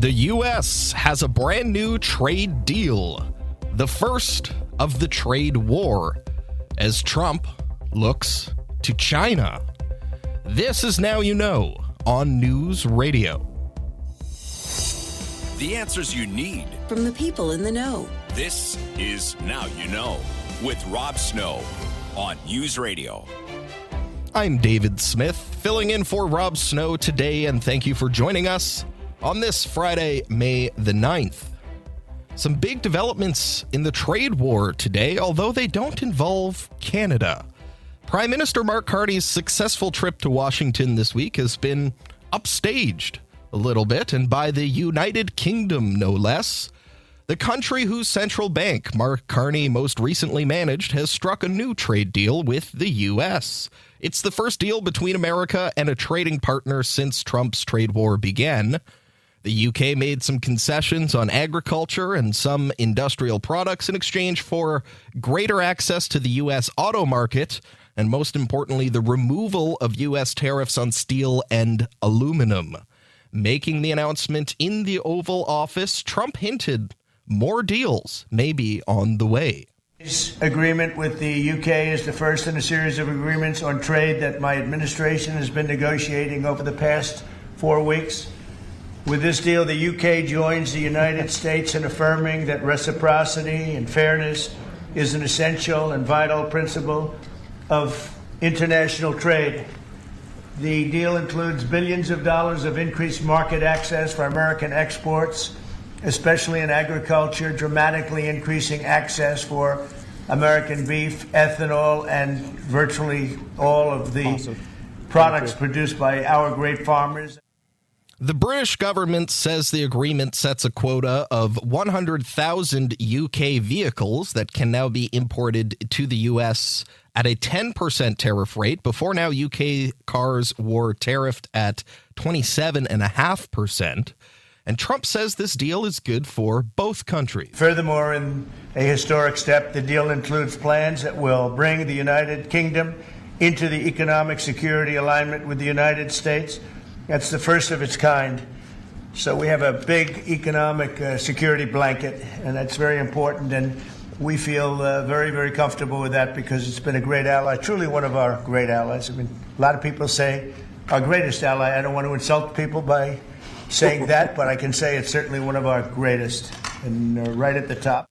The U.S. has a brand new trade deal, the first of the trade war, as Trump looks to China. This is Now You Know on News Radio. The answers you need from the people in the know. This is Now You Know with Rob Snow on News Radio. I'm David Smith, filling in for Rob Snow today, and thank you for joining us on this Friday, May the 9th. Some big developments in the trade war today, although they don't involve Canada. Prime Minister Mark Carney's successful trip to Washington this week has been upstaged a little bit, and by the United Kingdom, no less. The country whose central bank Mark Carney most recently managed has struck a new trade deal with the U.S. It's the first deal between America and a trading partner since Trump's trade war began. The UK made some concessions on agriculture and some industrial products in exchange for greater access to the U.S. auto market, and most importantly, the removal of U.S. tariffs on steel and aluminum. Making the announcement in the Oval Office, Trump hinted more deals may be on the way. This agreement with the UK is the first in a series of agreements on trade that my administration has been negotiating over the past 4 weeks. With this deal, the UK joins the United States in affirming that reciprocity and fairness is an essential and vital principle of international trade. The deal includes billions of dollars of increased market access for American exports, especially in agriculture, dramatically increasing access for American beef, ethanol, and virtually all of the products produced by our great farmers. The British government says the agreement sets a quota of 100,000 UK vehicles that can now be imported to the US at a 10% tariff rate. Before now, UK cars were tariffed at 27.5%. And Trump says this deal is good for both countries. Furthermore, in a historic step, the deal includes plans that will bring the United Kingdom into the economic security alignment with the United States. That's the first of its kind. So we have a big economic security blanket, and that's very important. And we feel very, very comfortable with that because it's been a great ally, truly one of our great allies. I mean, a lot of people say our greatest ally. I don't want to insult people by saying that, but I can say it's certainly one of our greatest and right at the top.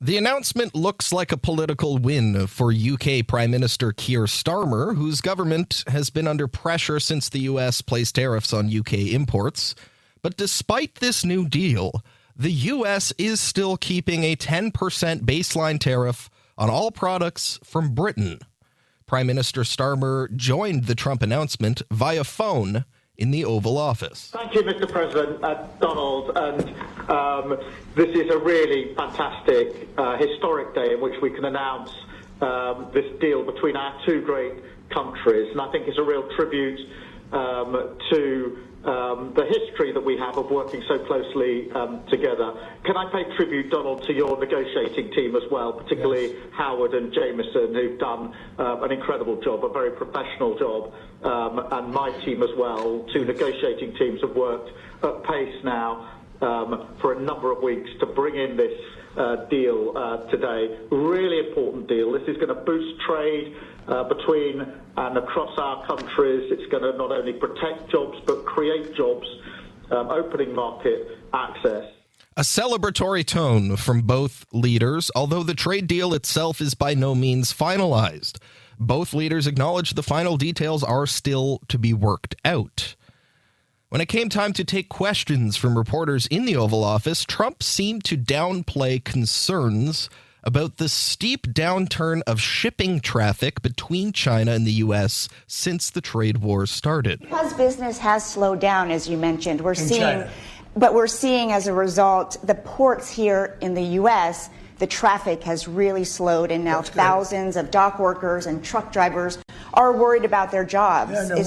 The announcement looks like a political win for UK Prime Minister Keir Starmer, whose government has been under pressure since the US placed tariffs on UK imports. But despite this new deal, the US is still keeping a 10% baseline tariff on all products from Britain. Prime Minister Starmer joined the Trump announcement via phone in the Oval Office. Thank you, Mr. President, Donald. And this is a really fantastic, historic day in which we can announce this deal between our two great countries. And I think it's a real tribute to the history that we have of working so closely together. Can I pay tribute, Donald, to your negotiating team as well, particularly yes. Howard and Jameson, who've done an incredible job, a very professional job, and my team as well. Two negotiating teams have worked at pace now for a number of weeks to bring in this deal today. Really important deal. This is going to boost trade between and across our countries. It's going to not only protect jobs but create jobs, opening market access. A celebratory tone from both leaders, although the trade deal itself is by no means finalized. Both leaders acknowledge the final details are still to be worked out. When it came time to take questions from reporters in the Oval Office, Trump seemed to downplay concerns about the steep downturn of shipping traffic between China and the U.S. since the trade war started. Because business has slowed down, as you mentioned, we're seeing as a result the ports here in the U.S., the traffic has really slowed, and now thousands of dock workers and truck drivers are worried about their jobs. Yeah, no,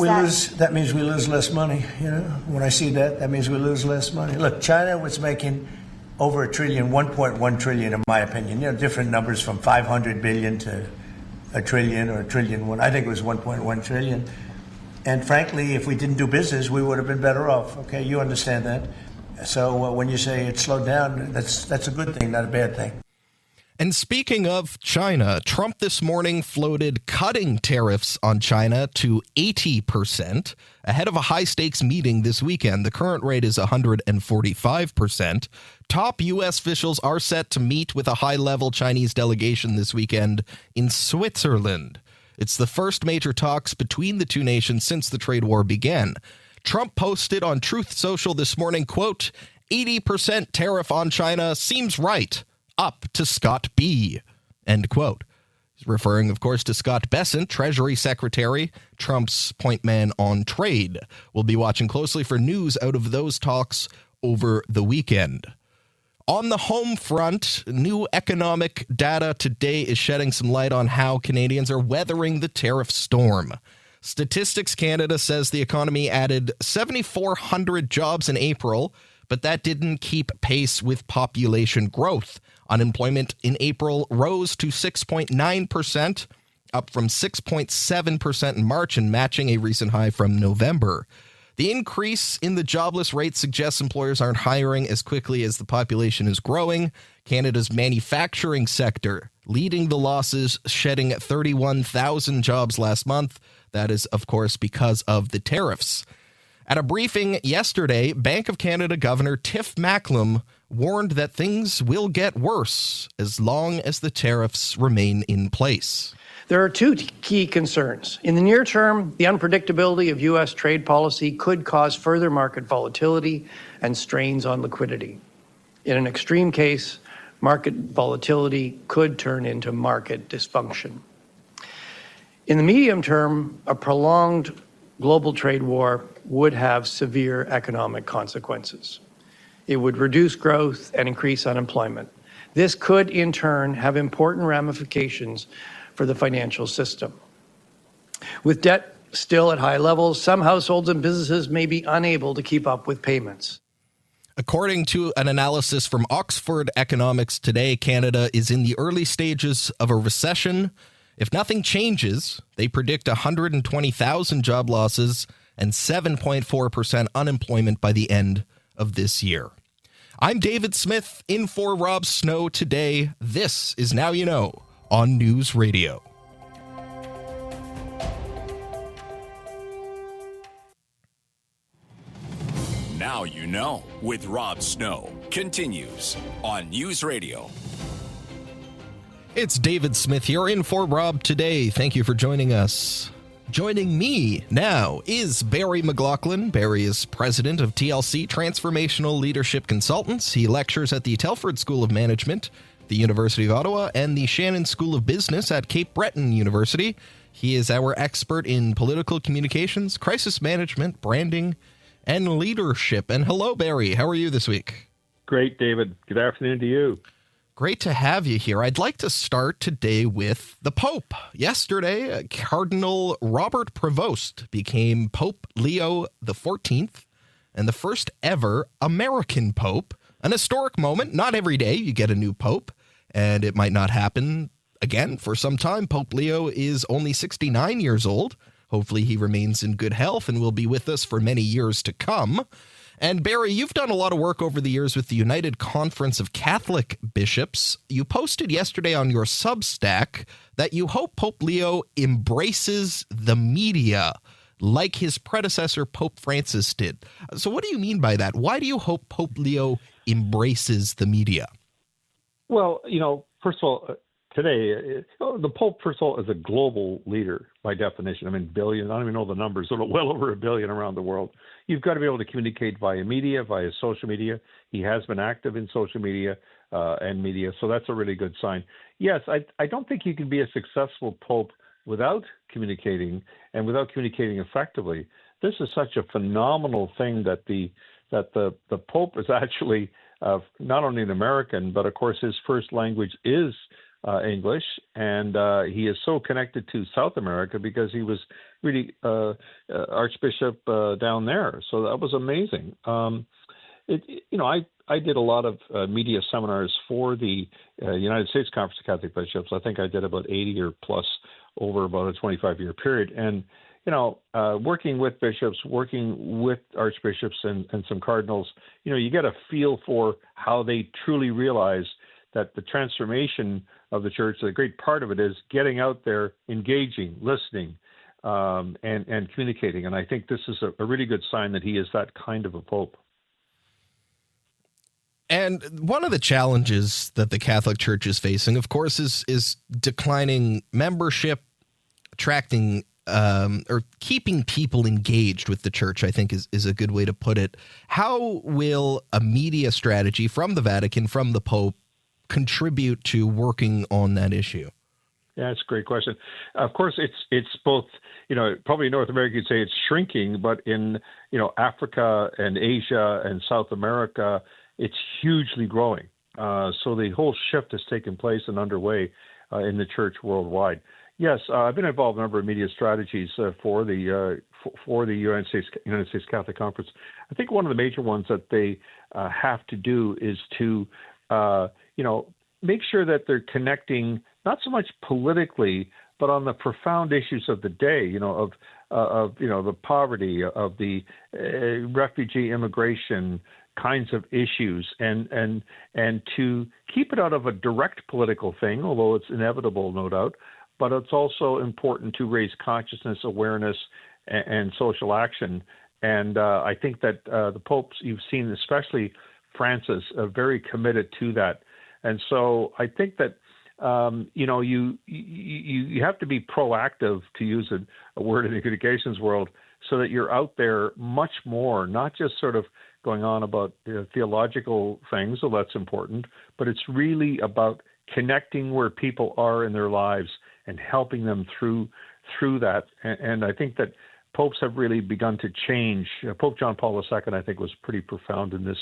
that means we lose less money. You know, when I see that, that means we lose less money. Look, China was making over $1 trillion, 1.1 trillion, in my opinion. You know, different numbers from 500 billion to $1 trillion or $1.1 trillion. I think it was 1.1 trillion. And frankly, if we didn't do business, we would have been better off. Okay, you understand that. So when you say it slowed down, that's a good thing, not a bad thing. And speaking of China, Trump this morning floated cutting tariffs on China to 80% ahead of a high-stakes meeting this weekend. The current rate is 145%. Top U.S. officials are set to meet with a high-level Chinese delegation this weekend in Switzerland. It's the first major talks between the two nations since the trade war began. Trump posted on Truth Social this morning, quote, 80% tariff on China seems right. Up to Scott B. End quote. He's referring, of course, to Scott Bessent, Treasury Secretary, Trump's point man on trade. We'll be watching closely for news out of those talks over the weekend. On the home front, new economic data today is shedding some light on how Canadians are weathering the tariff storm. Statistics Canada says the economy added 7,400 jobs in April, but that didn't keep pace with population growth. Unemployment in April rose to 6.9%, up from 6.7% in March and matching a recent high from November. The increase in the jobless rate suggests employers aren't hiring as quickly as the population is growing. Canada's manufacturing sector leading the losses, shedding 31,000 jobs last month. That is, of course, because of the tariffs. At a briefing yesterday, Bank of Canada Governor Tiff Macklem warned that things will get worse as long as the tariffs remain in place. There are two key concerns. In the near term, the unpredictability of U.S. trade policy could cause further market volatility and strains on liquidity. In an extreme case, market volatility could turn into market dysfunction. In the medium term, a prolonged global trade war would have severe economic consequences. It would reduce growth and increase unemployment. This could, in turn, have important ramifications for the financial system. With debt still at high levels, some households and businesses may be unable to keep up with payments. According to an analysis from Oxford Economics today, Canada is in the early stages of a recession. If nothing changes, they predict 120,000 job losses and 7.4% unemployment by the end of this year. I'm David Smith, in for Rob Snow today. This is Now You Know on News Radio. Now You Know with Rob Snow continues on News Radio. It's David Smith here, in for Rob today. Thank you for joining us. Joining me now is Barry McLoughlin. Barry is president of TLC Transformational Leadership Consultants. He lectures at the Telford School of Management, the University of Ottawa, and the Shannon School of Business at Cape Breton University. He is our expert in political communications, crisis management, branding, and leadership. And hello, Barry. How are you this week? Great, David. Good afternoon to you. Great to have you here. I'd like to start today with the Pope. Yesterday, Cardinal Robert Prevost became Pope Leo XIV and the first ever American Pope. An historic moment. Not every day you get a new Pope, and it might not happen again for some time. Pope Leo is only 69 years old. Hopefully he remains in good health and will be with us for many years to come. And Barry, you've done a lot of work over the years with the United Conference of Catholic Bishops. You posted yesterday on your Substack that you hope Pope Leo embraces the media like his predecessor, Pope Francis, did. So what do you mean by that? Why do you hope Pope Leo embraces the media? Well, first of all, today, the Pope, first of all, is a global leader by definition. I mean, billion, I don't even know the numbers, so well over 1 billion around the world. You've got to be able to communicate via media, via social media. He has been active in social media and media, so that's a really good sign. Yes, I don't think you can be a successful Pope without communicating and without communicating effectively. This is such a phenomenal thing that the Pope is actually not only an American, but of course his first language is English, and he is so connected to South America because he was really Archbishop down there. So that was amazing. I did a lot of media seminars for the United States Conference of Catholic Bishops. I think I did about 80 or plus over about a 25-year period. And, working with bishops, working with archbishops and some cardinals, you get a feel for how they truly realize that the transformation of the church, a great part of it is getting out there, engaging, listening, and communicating. And I think this is a really good sign that he is that kind of a pope. And one of the challenges that the Catholic Church is facing, of course, is declining membership, attracting or keeping people engaged with the church, I think is a good way to put it. How will a media strategy from the Vatican, from the Pope, contribute to working on that issue? Yeah, that's a great question. Of course, it's both, probably in North America, you'd say it's shrinking, but in, Africa and Asia and South America, it's hugely growing. So the whole shift has taken place and underway in the church worldwide. Yes, I've been involved in a number of media strategies for the United States Catholic Conference. I think one of the major ones that they have to do is to, make sure that they're connecting not so much politically, but on the profound issues of the day, of the poverty, of the refugee immigration kinds of issues, and to keep it out of a direct political thing, although it's inevitable, no doubt. But it's also important to raise consciousness, awareness, and social action. And I think that the popes you've seen, especially Francis, are very committed to that. And so I think that you have to be proactive, to use a word in the communications world, so that you're out there much more, not just sort of going on about theological things, so that's important, but it's really about connecting where people are in their lives and helping them through that. And I think that popes have really begun to change. Pope John Paul II, I think, was pretty profound in this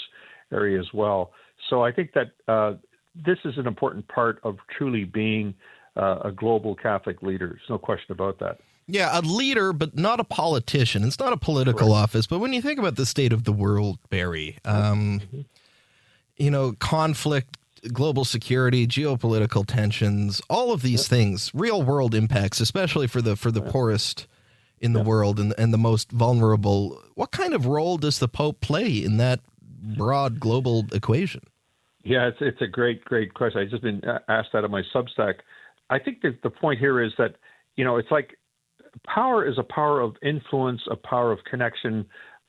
area as well. So I think that this is an important part of truly being a global Catholic leader. There's no question about that. Yeah, a leader, but not a politician. It's not a political office. But when you think about the state of the world, Barry, conflict, global security, geopolitical tensions, all of these things, real world impacts, especially for the poorest in the world and the most vulnerable. What kind of role does the Pope play in that broad global equation? Yeah, it's a great question. I've just been asked that on my Substack. I think that the point here is that, it's like power is a power of influence, a power of connection,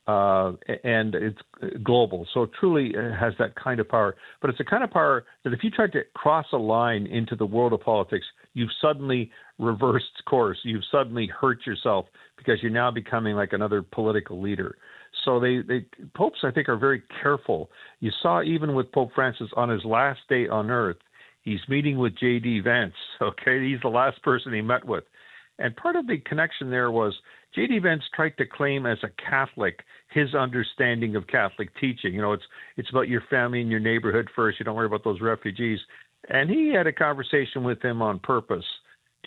and it's global. So it truly has that kind of power. But it's a kind of power that if you try to cross a line into the world of politics, you've suddenly reversed course. You've suddenly hurt yourself because you're now becoming like another political leader. So popes, I think, are very careful. You saw even with Pope Francis on his last day on earth, he's meeting with J.D. Vance. Okay, he's the last person he met with. And part of the connection there was J.D. Vance tried to claim as a Catholic his understanding of Catholic teaching. It's about your family and your neighborhood first. You don't worry about those refugees. And he had a conversation with him on purpose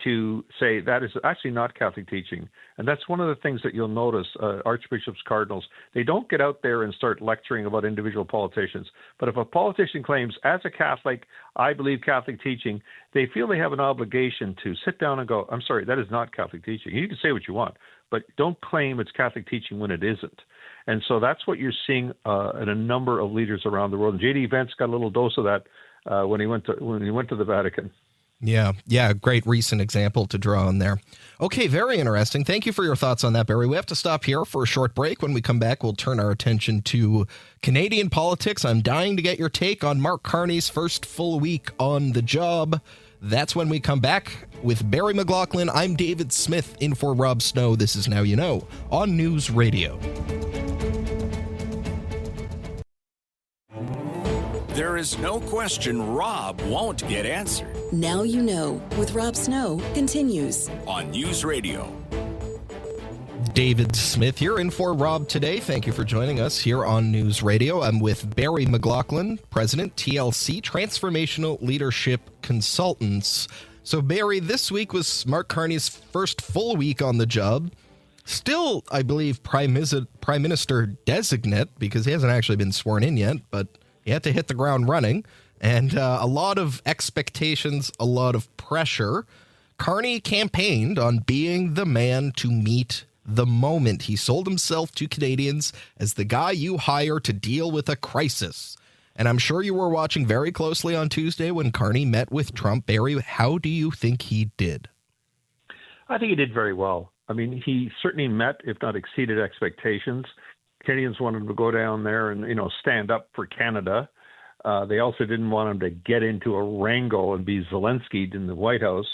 to say that is actually not Catholic teaching. And that's one of the things that you'll notice, archbishops, cardinals, they don't get out there and start lecturing about individual politicians. But if a politician claims, as a Catholic, I believe Catholic teaching, they feel they have an obligation to sit down and go, I'm sorry, that is not Catholic teaching. You can say what you want, but don't claim it's Catholic teaching when it isn't. And so that's what you're seeing in a number of leaders around the world. And J.D. Vance got a little dose of that when he went to the Vatican. Yeah, great recent example to draw on there. Okay, very interesting. Thank you for your thoughts on that, Barry. We have to stop here for a short break. When we come back, we'll turn our attention to Canadian politics. I'm dying to get your take on Mark Carney's first full week on the job. That's when we come back with Barry McLoughlin. I'm David Smith in for Rob Snow. This is Now You Know on News Radio. There is no question Rob won't get answered. Now You Know with Rob Snow continues on News Radio. David Smith here in for Rob today. Thank you for joining us here on News Radio. I'm with Barry McLoughlin, President, TLC, Transformational Leadership Consultants. So, Barry, this week was Mark Carney's first full week on the job. Still, I believe, Prime Minister designate, because he hasn't actually been sworn in yet, but he had to hit the ground running, and a lot of expectations, a lot of pressure. Carney campaigned on being the man to meet the moment he sold himself to Canadians as the guy you hire to deal with a crisis. And I'm sure you were watching very closely on Tuesday when Carney met with Trump. Barry, how do you think he did? I think he did very well. I mean, he certainly met, if not exceeded, expectations. Canadians wanted him to go down there and, stand up for Canada. They also didn't want him to get into a wrangle and be Zelensky'd in the White House.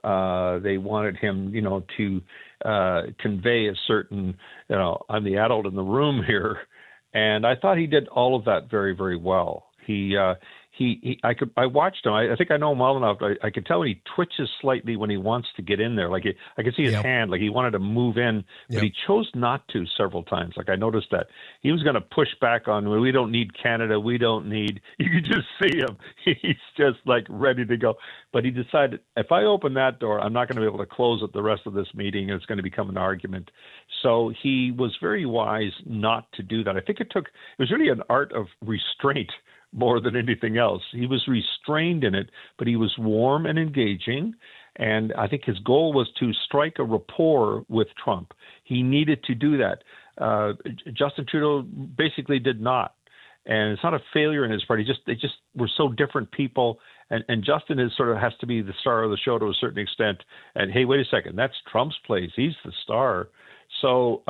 They wanted him, to convey a certain, I'm the adult in the room here. And I thought he did all of that very, very well. I watched him. I think I know him well enough. I could tell when he twitches slightly when he wants to get in there. Like I could see his hand, like he wanted to move in, but he chose not to several times. Like I noticed that he was going to push back on, we don't need Canada. We don't need, you could just see him. He's just like ready to go. But he decided, if I open that door, I'm not going to be able to close it the rest of this meeting. And it's going to become an argument. So he was very wise not to do that. I think it was really an art of restraint more than anything else. He was restrained in it, but he was warm and engaging. And I think his goal was to strike a rapport with Trump. He needed to do that. Justin Trudeau basically did not. And it's not a failure in his part. They just were so different people. And Justin has to be the star of the show to a certain extent. And hey, wait a second, that's Trump's place. He's the star. So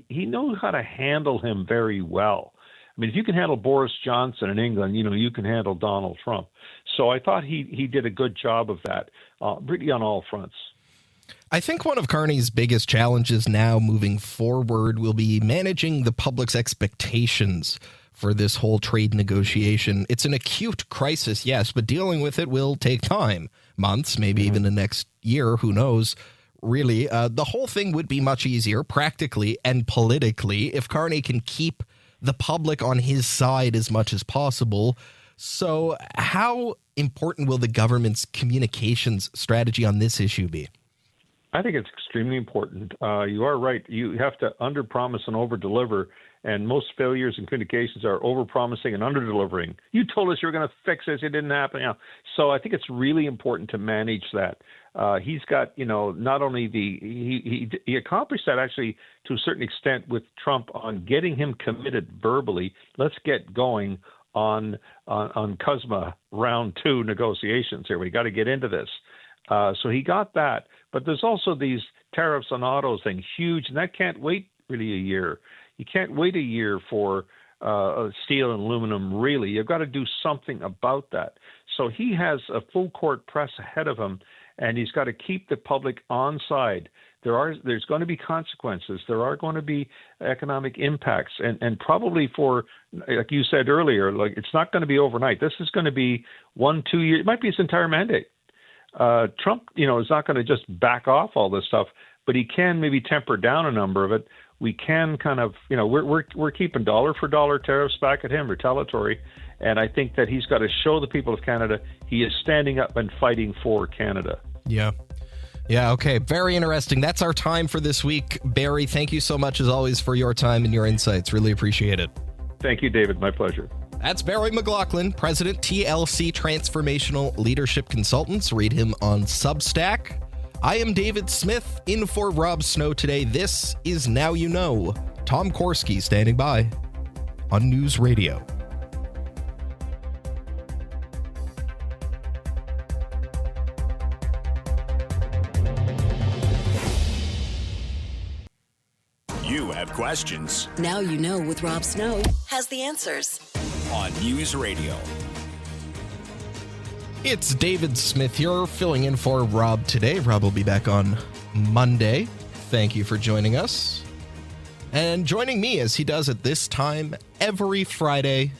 he knows how to handle him very well. I mean, if you can handle Boris Johnson in England, you can handle Donald Trump. So I thought he did a good job of that, really on all fronts. I think one of Carney's biggest challenges now moving forward will be managing the public's expectations for this whole trade negotiation. It's an acute crisis, yes, but dealing with it will take time, months, maybe even the next year, who knows. Really, the whole thing would be much easier practically and politically if Carney can keep the public on his side as much as possible. So how important will the government's communications strategy on this issue be? I think it's extremely important. You are right. You have to under-promise and over-deliver, and most failures in communications are over-promising and under-delivering. You told us you were going to fix this. It didn't happen. So I think it's really important to manage that. He's got, not only he accomplished that actually to a certain extent with Trump on getting him committed verbally. Let's get going on CUSMA round 2 negotiations here. We got to get into this. So he got that. But there's also these tariffs on autos thing, huge, and that can't wait really a year. You can't wait a year for steel and aluminum, really. You've got to do something about that. So he has a full court press ahead of him, and he's got to keep the public on side. There's going to be consequences. There are going to be economic impacts, and probably for, like you said earlier, like it's not going to be overnight. This is going to be 1-2 years. It might be his entire mandate. Trump, is not going to just back off all this stuff, but he can maybe temper down a number of it. We can kind of, we're keeping dollar for dollar tariffs back at him, retaliatory. And I think that he's got to show the people of Canada he is standing up and fighting for Canada. Yeah. Okay. Very interesting. That's our time for this week. Barry, thank you so much as always for your time and your insights. Really appreciate it. Thank you, David. My pleasure. That's Barry McLoughlin, President, TLC Transformational Leadership Consultants. Read him on Substack. I am David Smith, in for Rob Snow today. This is Now You Know. Tom Korski standing by on News Radio. You have questions. Now You Know with Rob Snow has the answers. On News Radio. It's David Smith here, filling in for Rob today. Rob will be back on Monday. Thank you for joining us. And joining me, as he does at this time every Friday,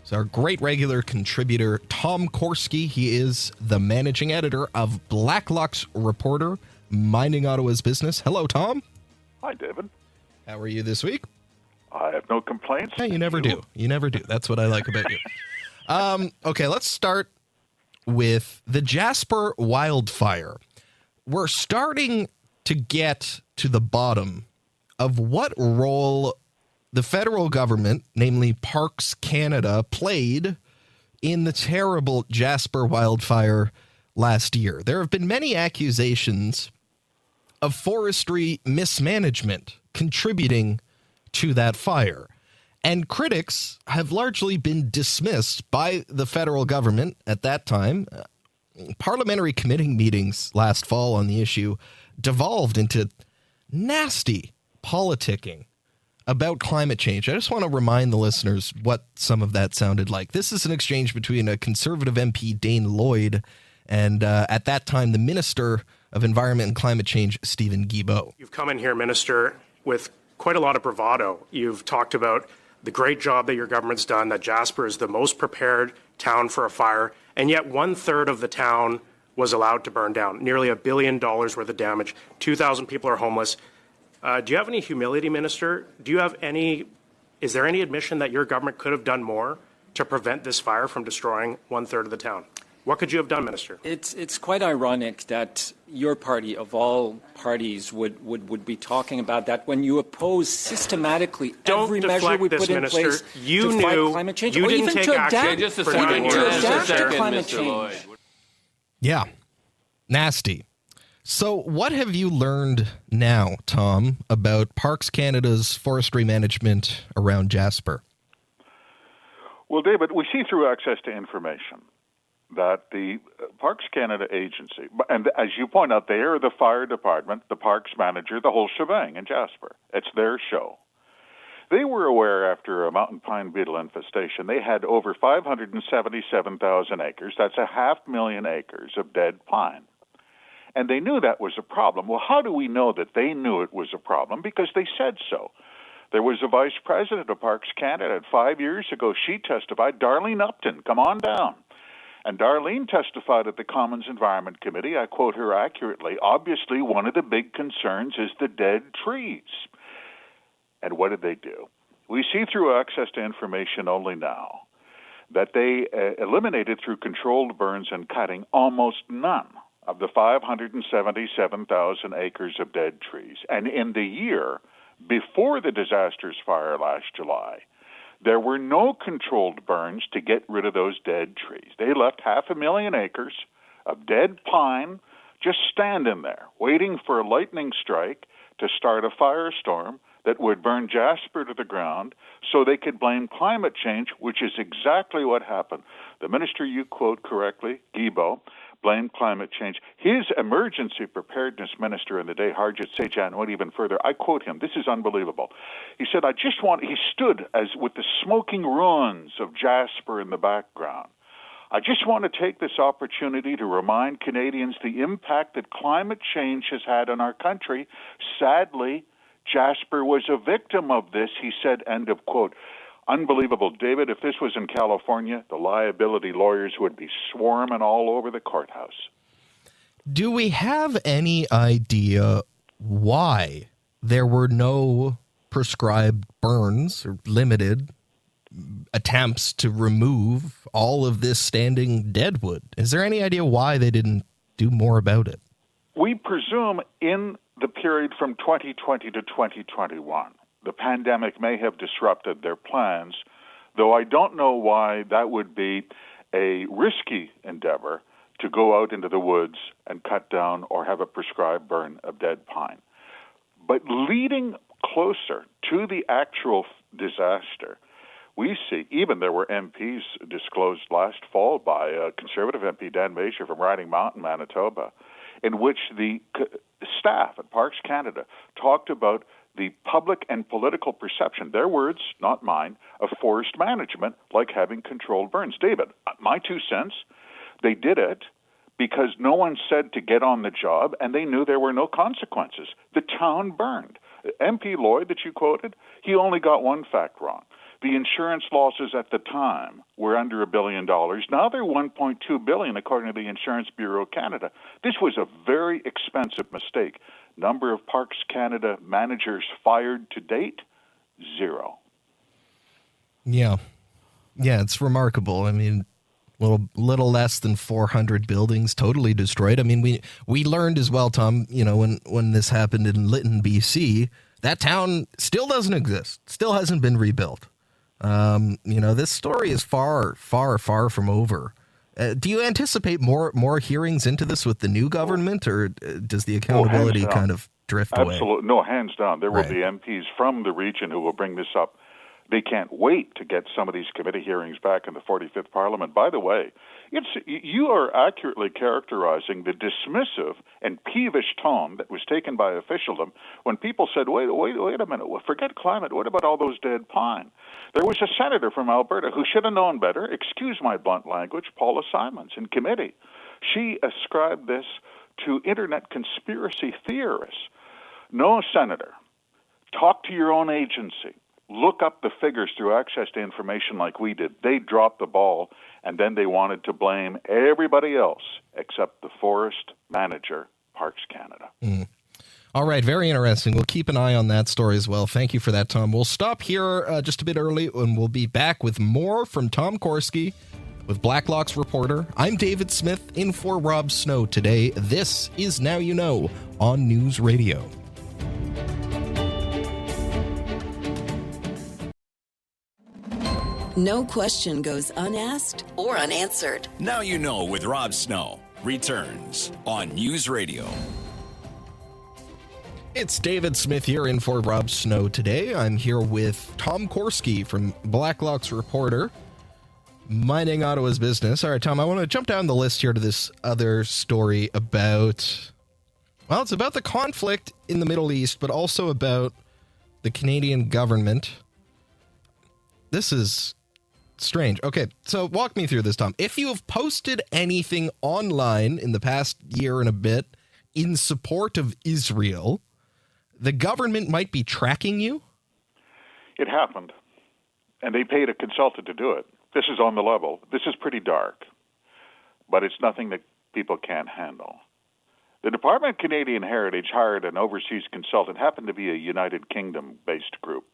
is our great regular contributor, Tom Korski. He is the managing editor of Blacklock's Reporter, Minding Ottawa's Business. Hello, Tom. Hi, David. How are you this week? I have no complaints. Yeah, you never do. You never do. That's what I like about you. Okay, let's start with the Jasper wildfire. We're starting to get to the bottom of what role the federal government, namely Parks Canada, played in the terrible Jasper wildfire last year. There have been many accusations of forestry mismanagement contributing to that fire. And critics have largely been dismissed by the federal government at that time. Parliamentary committee meetings last fall on the issue devolved into nasty politicking about climate change. I just want to remind the listeners what some of that sounded like. This is an exchange between a Conservative MP, Dane Lloyd, and at that time, the Minister of Environment and Climate Change, Stephen Guilbeault. You've come in here, Minister, with quite a lot of bravado. You've talked about the great job that your government's done, that Jasper is the most prepared town for a fire, and yet 1/3 of the town was allowed to burn down. Nearly $1 billion worth of damage. 2,000 people are homeless. Do you have any humility, Minister? Is there any admission that your government could have done more to prevent this fire from destroying 1/3 of the town? What could you have done, Minister? It's quite ironic that your party, of all parties, would be talking about that when you oppose systematically every measure we put in place to fight climate change, or even to adapt to climate change. Yeah, nasty. So what have you learned now, Tom, about Parks Canada's forestry management around Jasper? Well, David, we see through access to information that the Parks Canada agency, and as you point out, they are the fire department, the parks manager, the whole shebang in Jasper. It's their show. They were aware after a mountain pine beetle infestation, they had over 577,000 acres, that's 500,000 acres of dead pine. And they knew that was a problem. Well, how do we know that they knew it was a problem? Because they said so. There was a vice president of Parks Canada 5 years ago. She testified, Darlene Upton, come on down. And Darlene testified at the Commons Environment Committee, I quote her accurately, obviously one of the big concerns is the dead trees. And what did they do? We see through access to information only now that they eliminated through controlled burns and cutting almost none of the 577,000 acres of dead trees. And in the year before the disastrous fire last July, there were no controlled burns to get rid of those dead trees. They left 500,000 acres of dead pine just standing there, waiting for a lightning strike to start a firestorm that would burn Jasper to the ground so they could blame climate change, which is exactly what happened. The minister you quote correctly, Guilbeault, blamed climate change. His emergency preparedness minister in the day, Harjit Sajjan, went even further. I quote him. This is unbelievable. He said, he stood as with the smoking ruins of Jasper in the background. I just want to take this opportunity to remind Canadians the impact that climate change has had on our country. Sadly, Jasper was a victim of this, he said, end of quote. Unbelievable. David, if this was in California, the liability lawyers would be swarming all over the courthouse. Do we have any idea why there were no prescribed burns or limited attempts to remove all of this standing deadwood? Is there any idea why they didn't do more about it? We presume in the period from 2020 to 2021, the pandemic may have disrupted their plans, though I don't know why that would be a risky endeavor to go out into the woods and cut down or have a prescribed burn of dead pine. But leading closer to the actual disaster, we see, even there were MPs disclosed last fall by a Conservative MP, Dan Major from Riding Mountain, Manitoba, in which the staff at Parks Canada talked about the public and political perception, their words, not mine, of forest management like having controlled burns. David, my 2 cents, they did it because no one said to get on the job and they knew there were no consequences. The town burned. MP Lloyd that you quoted, he only got one fact wrong. The insurance losses at the time were under $1 billion. Now they're $1.2 billion, according to the Insurance Bureau of Canada. This was a very expensive mistake. Number of Parks Canada managers fired to date, 0. Yeah, it's remarkable. I mean, little less than 400 buildings totally destroyed. I mean, we learned as well, Tom. You know, when this happened in Lytton, BC, that town still doesn't exist. Still hasn't been rebuilt. This story is far, far, far from over. Do you anticipate more hearings into this with the new government, or does the accountability kind of drift away. Absolutely. No, hands down. There will be MPs from the region who will bring this up. They can't wait to get some of these committee hearings back in the 45th Parliament. By the way, you are accurately characterizing the dismissive and peevish tone that was taken by officialdom when people said, wait a minute, forget climate, what about all those dead pine? There was a senator from Alberta who should have known better, excuse my blunt language, Paula Simons, in committee. She ascribed this to internet conspiracy theorists. No, Senator, talk to your own agency. Look up the figures through access to information like we did. They dropped the ball, and then they wanted to blame everybody else except the forest manager, Parks Canada. All right, very interesting. We'll keep an eye on that story as well. Thank you for that, Tom. We'll stop here just a bit early, and we'll be back with more from Tom Korski with Blacklock's reporter. I'm David Smith, in for Rob Snow today. This is Now You Know on News Radio. No question goes unasked or unanswered. Now You Know with Rob Snow returns on News Radio. It's David Smith here in for Rob Snow today. I'm here with Tom Korski from Blacklock's reporter, Mining Ottawa's Business. All right, Tom, I want to jump down the list here to this other story about, well, it's about the conflict in the Middle East, but also about the Canadian government. This is strange. Okay, so walk me through this, Tom. If you have posted anything online in the past year and a bit in support of Israel, the government might be tracking you? It happened, and they paid a consultant to do it. This is on the level. This is pretty dark, but it's nothing that people can't handle. The Department of Canadian Heritage hired an overseas consultant, happened to be a United Kingdom-based group.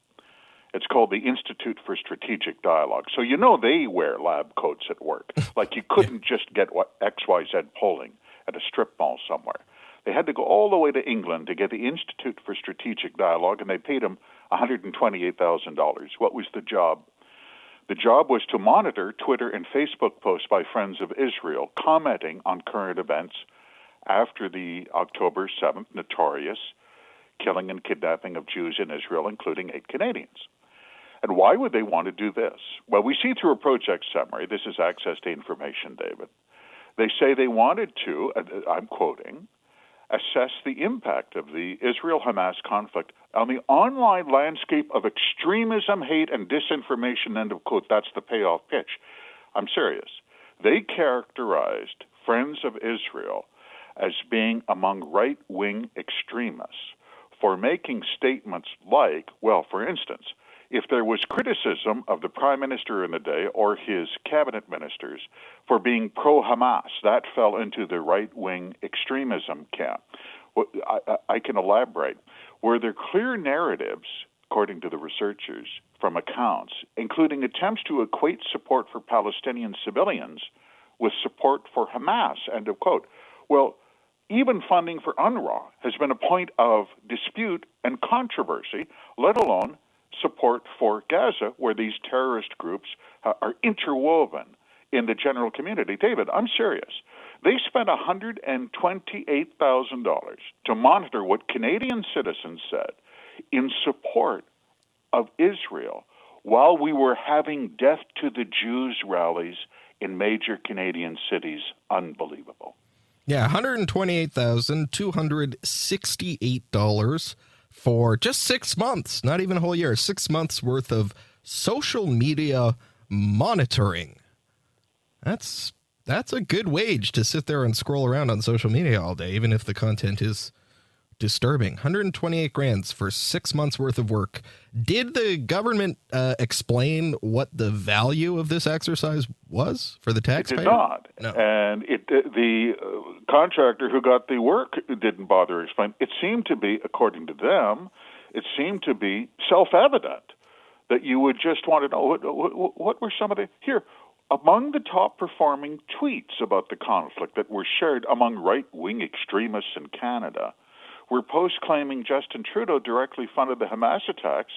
It's called the Institute for Strategic Dialogue. So you know they wear lab coats at work. Like you couldn't just get XYZ polling at a strip mall somewhere. They had to go all the way to England to get the Institute for Strategic Dialogue, and they paid them $128,000. What was the job? The job was to monitor Twitter and Facebook posts by friends of Israel, commenting on current events after the October 7th notorious killing and kidnapping of Jews in Israel, including 8 Canadians. And why would they want to do this? Well, we see through a project summary, this is access to information, David. They say they wanted to, I'm quoting, assess the impact of the Israel-Hamas conflict on the online landscape of extremism, hate, and disinformation, end of quote. That's the payoff pitch. I'm serious. They characterized Friends of Israel as being among right-wing extremists for making statements like, well, for instance, if there was criticism of the Prime Minister in the day or his cabinet ministers for being pro-Hamas, that fell into the right-wing extremism camp. I can elaborate. Were there clear narratives, according to the researchers, from accounts, including attempts to equate support for Palestinian civilians with support for Hamas, end of quote. Well, even funding for UNRWA has been a point of dispute and controversy, let alone support for Gaza, where these terrorist groups are interwoven in the general community. David, I'm serious. They spent $128,000 to monitor what Canadian citizens said in support of Israel while we were having Death to the Jews rallies in major Canadian cities. Unbelievable. Yeah, $128,268 for just 6 months, not even a whole year, 6 months worth of social media monitoring. That's a good wage to sit there and scroll around on social media all day, even if the content is disturbing. $128,000 for 6 months worth of work. Did the government explain what the value of this exercise was for the taxpayer? It did not. No. And the contractor who got the work didn't bother to explain. It seemed to be, according to them, it seemed to be self-evident that you would just want to know what were some of the... Here, among the top-performing tweets about the conflict that were shared among right-wing extremists in Canada were posts claiming Justin Trudeau directly funded the Hamas attacks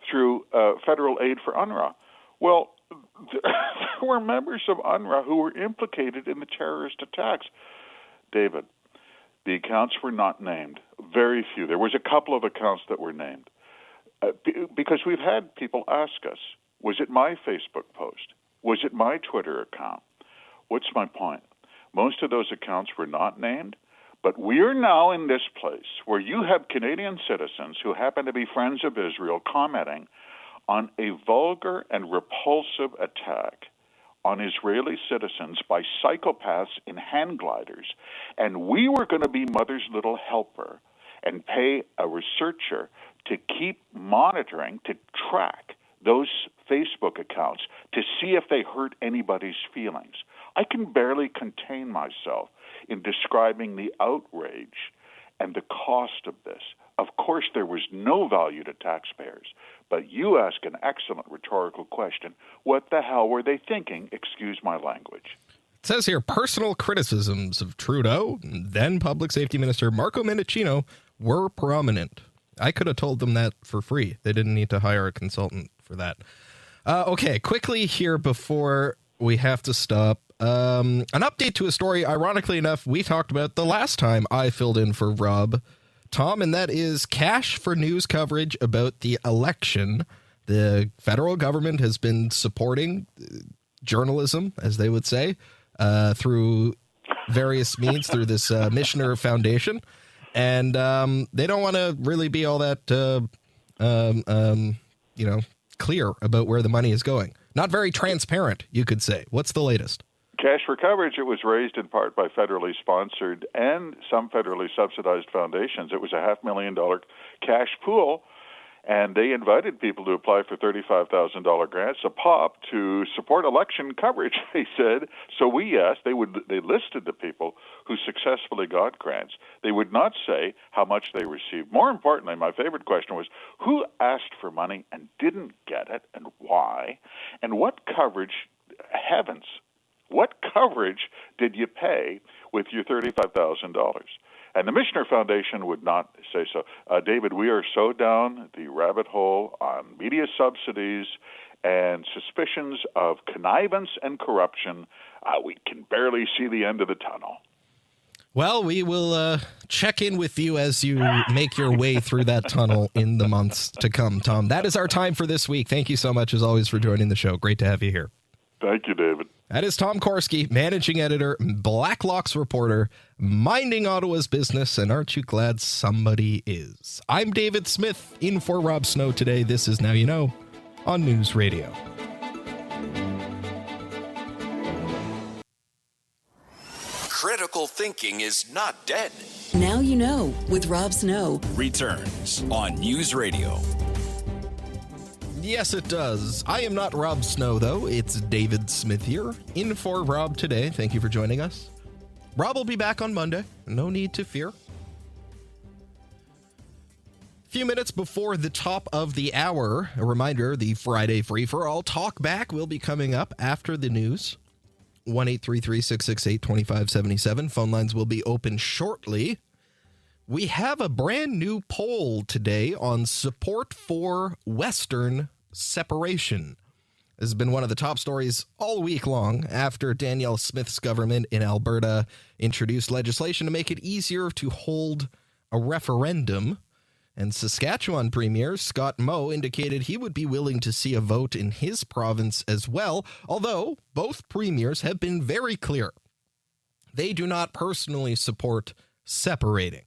through federal aid for UNRWA. Well, there were members of UNRWA who were implicated in the terrorist attacks. David, The accounts were not named. Very few. There was a couple of accounts that were named. Because we've had people ask us, was it my Facebook post? Was it my Twitter account? What's my point? Most of those accounts were not named, but we are now in this place where you have Canadian citizens who happen to be friends of Israel commenting on a vulgar and repulsive attack on Israeli citizens by psychopaths in hand gliders, and we were going to be mother's little helper and pay a researcher to keep monitoring, to track those Facebook accounts to see if they hurt anybody's feelings. I can barely contain myself in describing the outrage and the cost of this. Of course, there was no value to taxpayers, but you ask an excellent rhetorical question. What the hell were they thinking? Excuse my language. It says here, personal criticisms of Trudeau, then Public Safety Minister Marco Mendicino, were prominent. I could have told them that for free. They didn't need to hire a consultant for that. Okay, quickly here before we have to stop. An update to a story, ironically enough, we talked about the last time I filled in for Rob, Tom, and that is cash for news coverage about the election. The federal government has been supporting journalism, as they would say, through various means, through this Missioner Foundation. And they don't want to really be all that, clear about where the money is going. Not very transparent, you could say. What's the latest? Cash for coverage, it was raised in part by federally sponsored and some federally subsidized foundations. It was a $500,000 cash pool, and they invited people to apply for $35,000 grants a pop to support election coverage, they said. So we asked, they listed the people who successfully got grants. They would not say how much they received. More importantly, my favorite question was, who asked for money and didn't get it, and why? And what coverage, heavens, what coverage did you pay with your $35,000? And the Missioner Foundation would not say so. David, we are so down the rabbit hole on media subsidies and suspicions of connivance and corruption, we can barely see the end of the tunnel. Well, we will check in with you as you make your way through that tunnel in the months to come, Tom. That is our time for this week. Thank you so much, as always, for joining the show. Great to have you here. Thank you, David. That is Tom Korski, managing editor, Blacklocks reporter, minding Ottawa's business, and aren't you glad somebody is? I'm David Smith, in for Rob Snow today. This is Now You Know on News Radio. Critical thinking is not dead. Now You Know with Rob Snow Returns on News Radio. Yes, it does. I am not Rob Snow, though. It's David Smith here, in for Rob today. Thank you for joining us. Rob will be back on Monday. No need to fear. A few minutes before the top of the hour, a reminder, the Friday free-for-all Talkback will be coming up after the news. 1-833-668-2577. Phone lines will be open shortly. We have a brand new poll today on support for Western separation. This has been one of the top stories all week long after Danielle Smith's government in Alberta introduced legislation to make it easier to hold a referendum. And Saskatchewan Premier Scott Moe indicated he would be willing to see a vote in his province as well, although both premiers have been very clear. They do not personally support separating.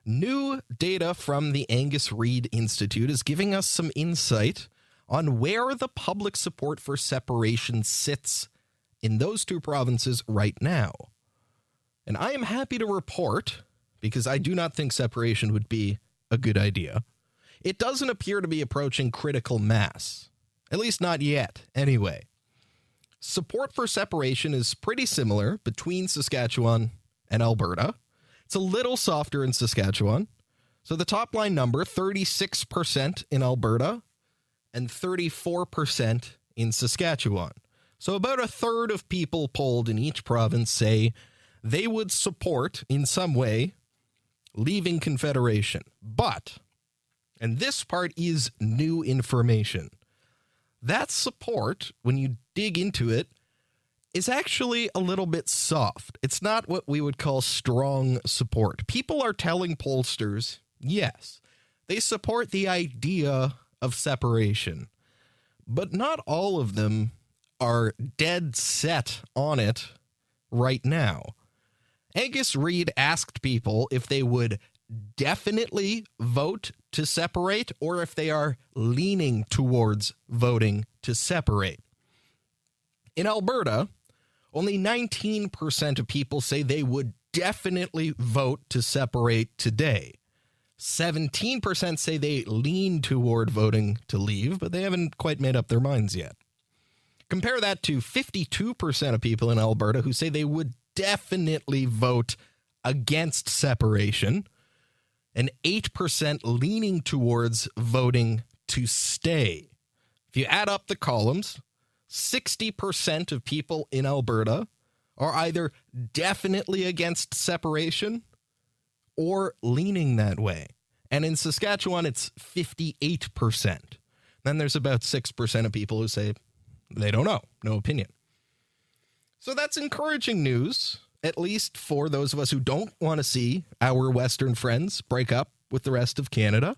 New data from the Angus Reid Institute is giving us some insight on where the public support for separation sits in those two provinces right now. And I am happy to report, because I do not think separation would be a good idea, it doesn't appear to be approaching critical mass. At least not yet, anyway. Support for separation is pretty similar between Saskatchewan and Alberta. It's a little softer in Saskatchewan. So the top line number, 36% in Alberta and 34% in Saskatchewan. So about a third of people polled in each province say they would support, in some way, leaving Confederation. But, and this part is new information, that support, when you dig into it, is actually a little bit soft. It's not what we would call strong support. People are telling pollsters, yes, they support the idea of separation, but not all of them are dead set on it right now. Angus Reid asked people if they would definitely vote to separate or if they are leaning towards voting to separate. In Alberta, only 19% of people say they would definitely vote to separate today. 17% say they lean toward voting to leave, but they haven't quite made up their minds yet. Compare that to 52% of people in Alberta who say they would definitely vote against separation, and 8% leaning towards voting to stay. If you add up the columns, 60% of people in Alberta are either definitely against separation or leaning that way. And in Saskatchewan, it's 58%. Then there's about 6% of people who say they don't know, no opinion. So that's encouraging news, at least for those of us who don't want to see our Western friends break up with the rest of Canada.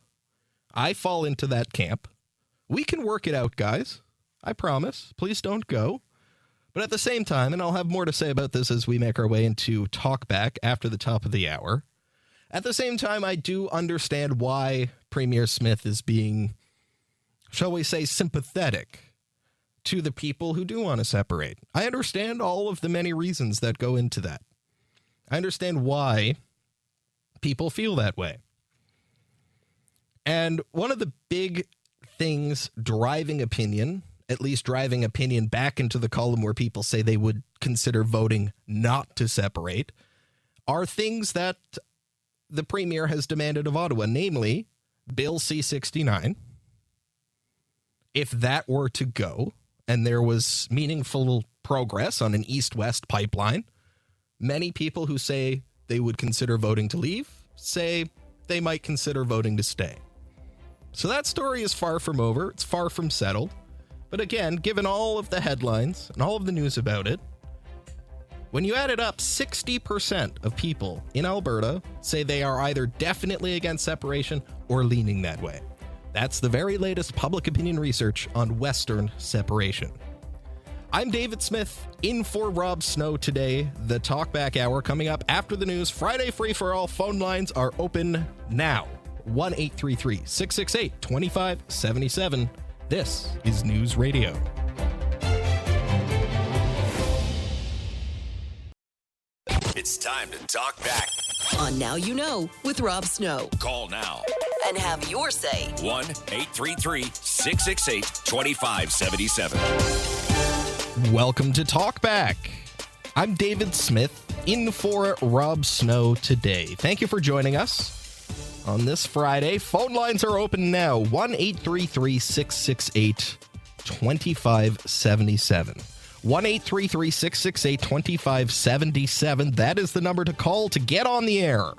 I fall into that camp. We can work it out, guys. I promise. Please don't go. But at the same time, and I'll have more to say about this as we make our way into Talkback after the top of the hour, at the same time, I do understand why Premier Smith is being, shall we say, sympathetic to the people who do want to separate. I understand all of the many reasons that go into that. I understand why people feel that way. And one of the big things driving opinion, at least driving opinion back into the column where people say they would consider voting not to separate, are things that the Premier has demanded of Ottawa, namely Bill C-69. If that were to go, and there was meaningful progress on an east-west pipeline, many people who say they would consider voting to leave say they might consider voting to stay. So that story is far from over. It's far from settled. But again, given all of the headlines and all of the news about it, when you add it up, 60% of people in Alberta say they are either definitely against separation or leaning that way. That's the very latest public opinion research on Western separation. I'm David Smith, in for Rob Snow today. The Talkback Hour coming up after the news. Friday Free for All phone lines are open now. 1-833-668-2577. This is News Radio. It's time to talk back. On Now You Know with Rob Snow. Call now And have your say. 1-833-668-2577. Welcome to Talkback. I'm David Smith, in for Rob Snow today. Thank you for joining us on this Friday. Phone lines are open now. 1-833-668-2577. 1-833-668-2577. That is the number to call to get on the air.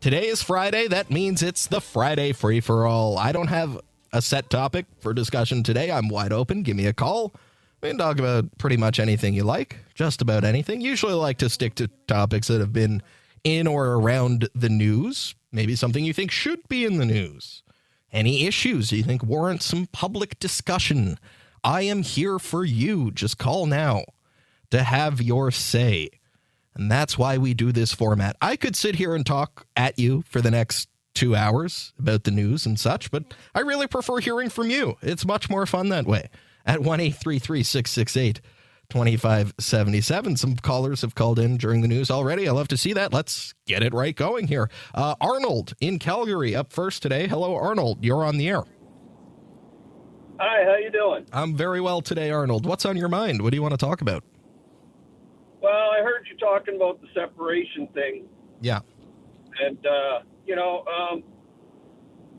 Today is Friday. That means it's the Friday Free for All. I don't have a set topic for discussion today. I'm wide open. Give me a call. We can talk about pretty much anything you like, just about anything. Usually I like to stick to topics that have been in or around the news. Maybe something you think should be in the news. Any issues you think warrant some public discussion. I am here for you. Just call now to have your say. And that's why we do this format. I could sit here and talk at you for the next 2 hours about the news and such, but I really prefer hearing from you. It's much more fun that way. At 1-833-668-2577. Some callers have called in during the news already. I love to see that. Let's get it right going here. Arnold in Calgary up first today. Hello, Arnold. You're on the air. Hi, how you doing? I'm very well today, Arnold. What's on your mind? What do you want to talk about? Well, I heard you talking about the separation thing. Yeah. And,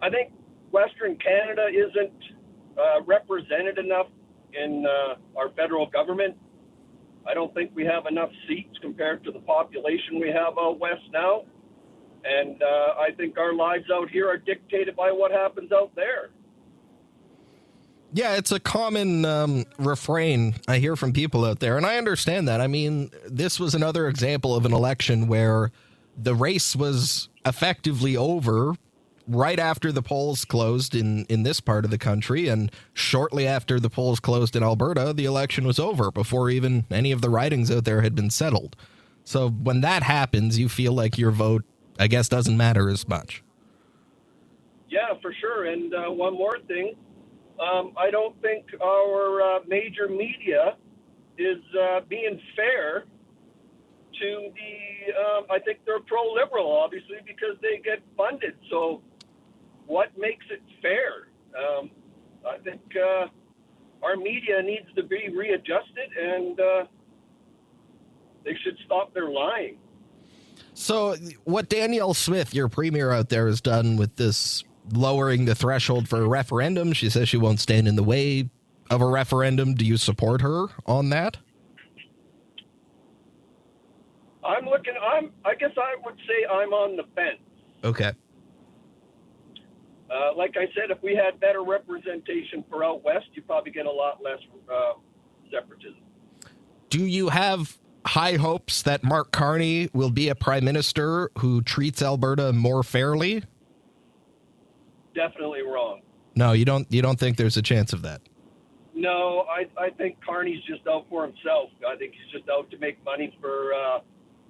I think Western Canada isn't represented enough in our federal government. I don't think we have enough seats compared to the population we have out west now. And I think our lives out here are dictated by what happens out there. Yeah, it's a common refrain I hear from people out there, and I understand that. I mean, this was another example of an election where the race was effectively over right after the polls closed in this part of the country, and shortly after the polls closed in Alberta, the election was over before even any of the ridings out there had been settled. So when that happens, you feel like your vote, I guess, doesn't matter as much. Yeah, for sure. And one more thing. I don't think our major media is being fair to the, I think they're pro-liberal, obviously, because they get funded. So what makes it fair? I think our media needs to be readjusted, and they should stop their lying. So what Danielle Smith, your premier out there, has done with this lowering the threshold for a referendum, she says she won't stand in the way of a referendum. Do you support her on that? I guess I would say I'm on the fence. Okay. Like I said, if we had better representation for out west, you'd probably get a lot less separatism. Do you have high hopes that Mark Carney will be a prime minister who treats Alberta more fairly? Definitely wrong. No, you don't think there's a chance of that? No, I think Carney's just out for himself. I think he's just out to make money for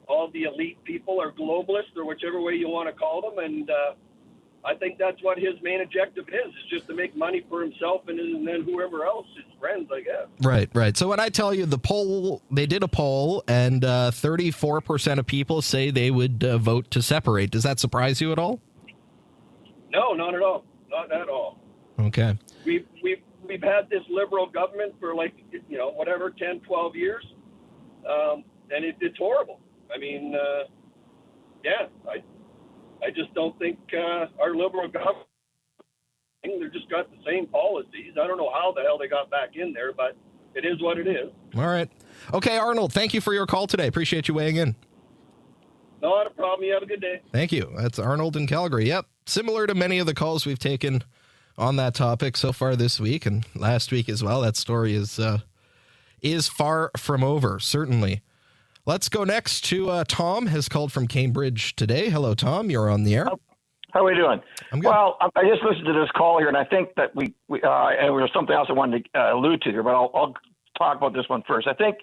all the elite people or globalists or whichever way you want to call them. And I think that's what his main objective is just to make money for himself and then whoever else, his friends, I guess. Right. So when I tell you they did a poll, and 34% of people say they would vote to separate. Does that surprise you at all? No, not at all. Not at all. Okay. We've had this liberal government for 10, 12 years, and it's horrible. I mean, I just don't think our liberal government, they've just got the same policies. I don't know how the hell they got back in there, but it is what it is. All right. Okay, Arnold, thank you for your call today. Appreciate you weighing in. Not a problem. You have a good day. Thank you. That's Arnold in Calgary. Yep. Similar to many of the calls we've taken on that topic so far this week and last week as well. That story is far from over, certainly. Let's go next to Tom, has called from Cambridge today. Hello, Tom. You're on the air. How are we doing? I'm good. Well, I just listened to this call here, and I think that and there was something else I wanted to allude to here, but I'll talk about this one first. I think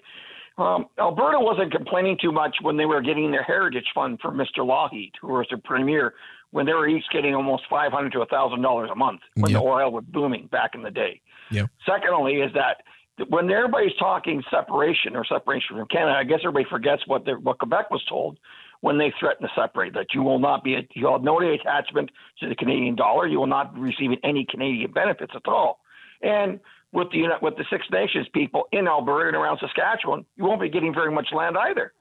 Alberta wasn't complaining too much when they were getting their heritage fund from Mr. Lougheed, who was their premier, when they were each getting almost $500 to $1,000 a month when the oil was booming back in the day. Yeah. Secondly, is that when everybody's talking separation from Canada, I guess everybody forgets what Quebec was told when they threatened to separate, that you'll have no attachment to the Canadian dollar. You will not be receiving any Canadian benefits at all. And with the Six Nations people in Alberta and around Saskatchewan, you won't be getting very much land either.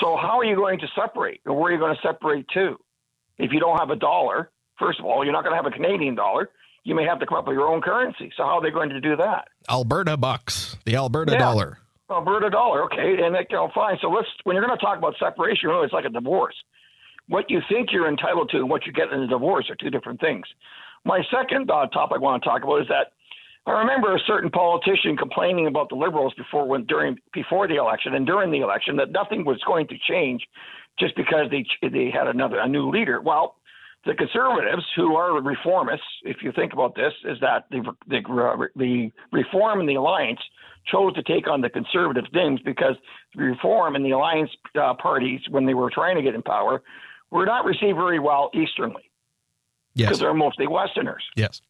So how are you going to separate, or where are you going to separate to? If you don't have a dollar, first of all, you're not going to have a Canadian dollar. You may have to come up with your own currency. So how are they going to do that? Alberta bucks, the Alberta dollar. Alberta dollar, okay, and fine. So when you're going to talk about separation, it's like a divorce. What you think you're entitled to and what you get in a divorce are two different things. My second topic I want to talk about is that I remember a certain politician complaining about the Liberals before the election and during the election that nothing was going to change just because they had a new leader. Well, the Conservatives, who are reformists, if you think about this, is that the Reform and the Alliance chose to take on the Conservative things because the Reform and the Alliance parties, when they were trying to get in power, were not received very well easternly. Yes. Because they're mostly Westerners. Yes.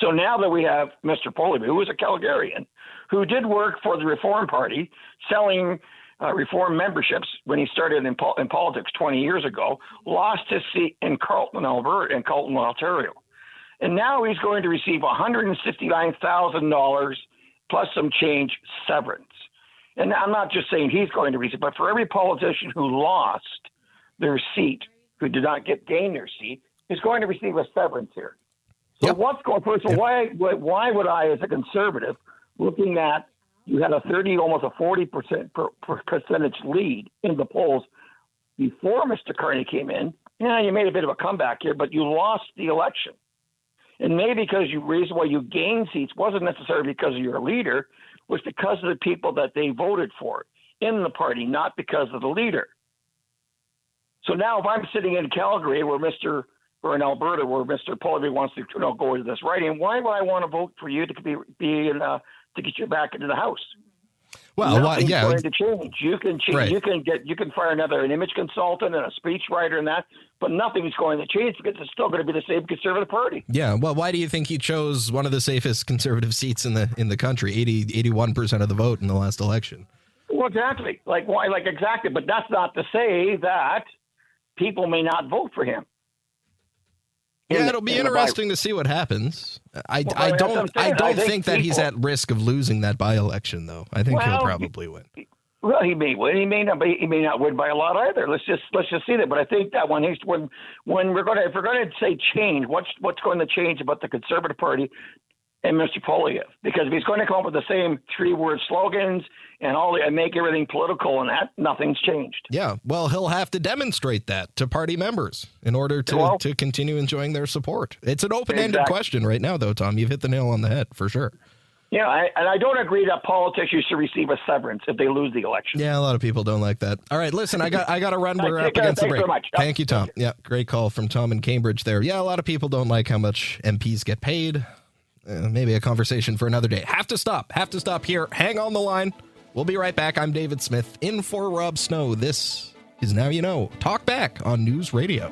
So now that we have Mr. Poilievre, who was a Calgarian, who did work for the Reform Party, selling Reform memberships when he started in politics 20 years ago, lost his seat in Carleton, Alberta, and Carleton, Ontario. And now he's going to receive $159,000 plus some change severance. And I'm not just saying he's going to receive, but for every politician who lost their seat, who did not gain their seat, is going to receive a severance here. So what's going on? So why would I, as a conservative, looking at you had a 30, almost a 40% percentage lead in the polls before Mr. Carney came in. Yeah, you made a bit of a comeback here, but you lost the election. And maybe because the reason why you gained seats wasn't necessarily because of your leader, was because of the people that they voted for in the party, not because of the leader. So now if I'm sitting in Calgary or in Alberta where Mr. Poilievre wants to go with this writing, why would I want to vote for you to to get you back into the House? Well, nothing's going to change. You can change. Right. You can fire an image consultant and a speechwriter and that, but nothing's going to change because it's still going to be the same Conservative Party. Yeah. Well, why do you think he chose one of the safest Conservative seats in the country, 81% of the vote in the last election? Well, exactly. Why? Exactly. But that's not to say that people may not vote for him. Yeah, it'll be interesting to see what happens. I don't think that he's at risk of losing that by-election, though. I think he'll probably win. Well, he may win. He may not win by a lot either. Let's just see that. But I think that when if we're going to say change, what's going to change about the Conservative Party and Mr. Poilievre? Because if he's going to come up with the same 3-word slogans and make everything political and that, nothing's changed. Yeah, well, he'll have to demonstrate that to party members in order to continue enjoying their support. It's an open-ended question right now, though, Tom. You've hit the nail on the head, for sure. Yeah, and I don't agree that politicians should receive a severance if they lose the election. Yeah, a lot of people don't like that. All right, listen, I got to run. We're up against the break. Very much. Thank you, Tom. Yeah, great call from Tom in Cambridge there. Yeah, a lot of people don't like how much MPs get paid. Maybe a conversation for another day. Have to stop here. Hang on the line. We'll be right back. I'm David Smith, in for Rob Snow. This is Now You Know. Talkback on News Radio.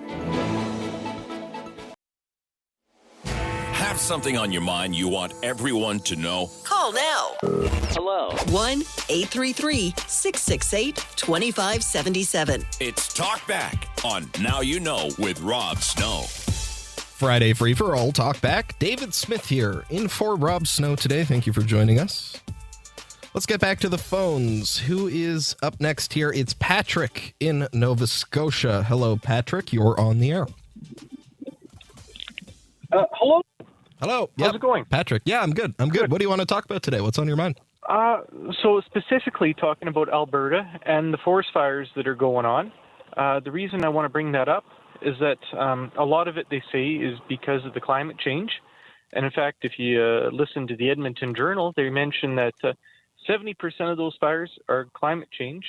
Have something on your mind you want everyone to know? Call now. Hello. 1-833-668-2577. It's Talkback on Now You Know with Rob Snow. Friday free for all. Talkback. David Smith here, in for Rob Snow today. Thank you for joining us. Let's get back to the phones. Who is up next here? It's Patrick in Nova Scotia. Hello, Patrick. You're on the air. Hello. Hello. How's it going? Patrick. Yeah, I'm good. What do you want to talk about today? What's on your mind? So specifically talking about Alberta and the forest fires that are going on. The reason I want to bring that up is that a lot of it, they say, is because of the climate change. And in fact, if you listen to the Edmonton Journal, they mention that 70% of those fires are climate change.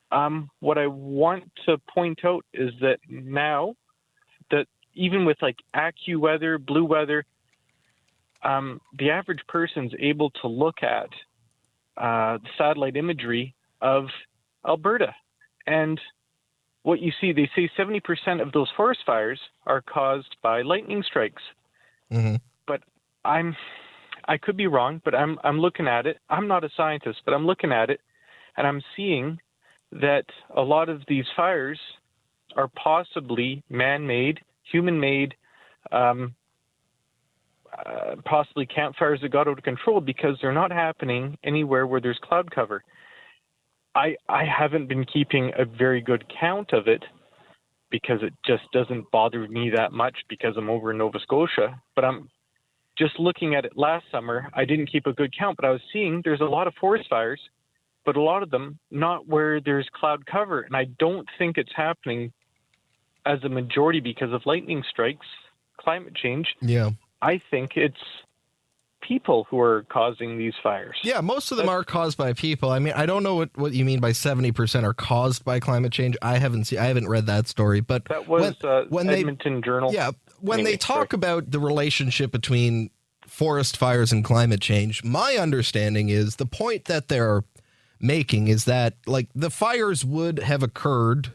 What I want to point out is that now that even with AccuWeather, Blue Weather, the average person's able to look at the satellite imagery of Alberta. And what you see, they say 70% of those forest fires are caused by lightning strikes. Mm-hmm. But I could be wrong, but I'm looking at it. I'm not a scientist, but I'm looking at it, and I'm seeing that a lot of these fires are possibly man-made, human-made, possibly campfires that got out of control because they're not happening anywhere where there's cloud cover. I haven't been keeping a very good count of it because it just doesn't bother me that much because I'm over in Nova Scotia, but I'm just looking at it last summer. I didn't keep a good count, but I was seeing there's a lot of forest fires, but a lot of them not where there's cloud cover. And I don't think it's happening as a majority because of lightning strikes, climate change. Yeah. I think it's people who are causing these fires. Yeah, most of them are caused by people. I mean, I don't know what you mean by 70% are caused by climate change. I haven't read that story, but that was when Edmonton Journal. Yeah, when they talk about the relationship between forest fires and climate change, my understanding is the point that they're making is that the fires would have occurred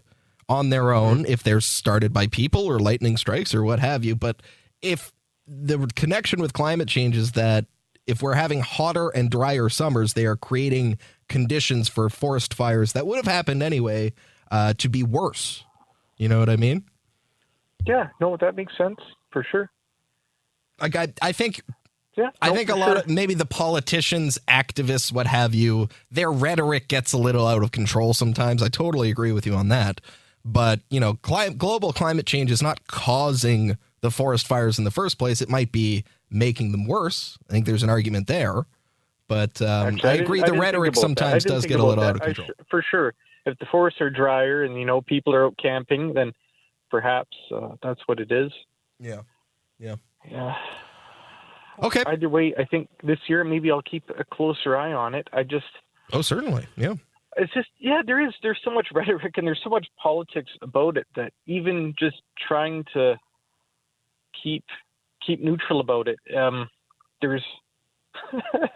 on their own if they're started by people or lightning strikes or what have you, but if the connection with climate change is that if we're having hotter and drier summers, they are creating conditions for forest fires that would have happened anyway to be worse. You know what I mean? Yeah, no, that makes sense for sure. I think Yeah, I think a lot of maybe the politicians, activists, what have you, their rhetoric gets a little out of control sometimes. I totally agree with you on that. But, you know, global climate change is not causing the forest fires in the first place. It might be making them worse. I think there's an argument there. But actually, I agree the rhetoric sometimes does get a little out of control. For sure. If the forests are drier and, you know, people are out camping, then perhaps that's what it is. Yeah. Yeah. Yeah. Okay. Either way, I think this year maybe I'll keep a closer eye on it. Oh, certainly. Yeah. It's just, there's so much rhetoric and there's so much politics about it that even just trying to keep neutral about it, there's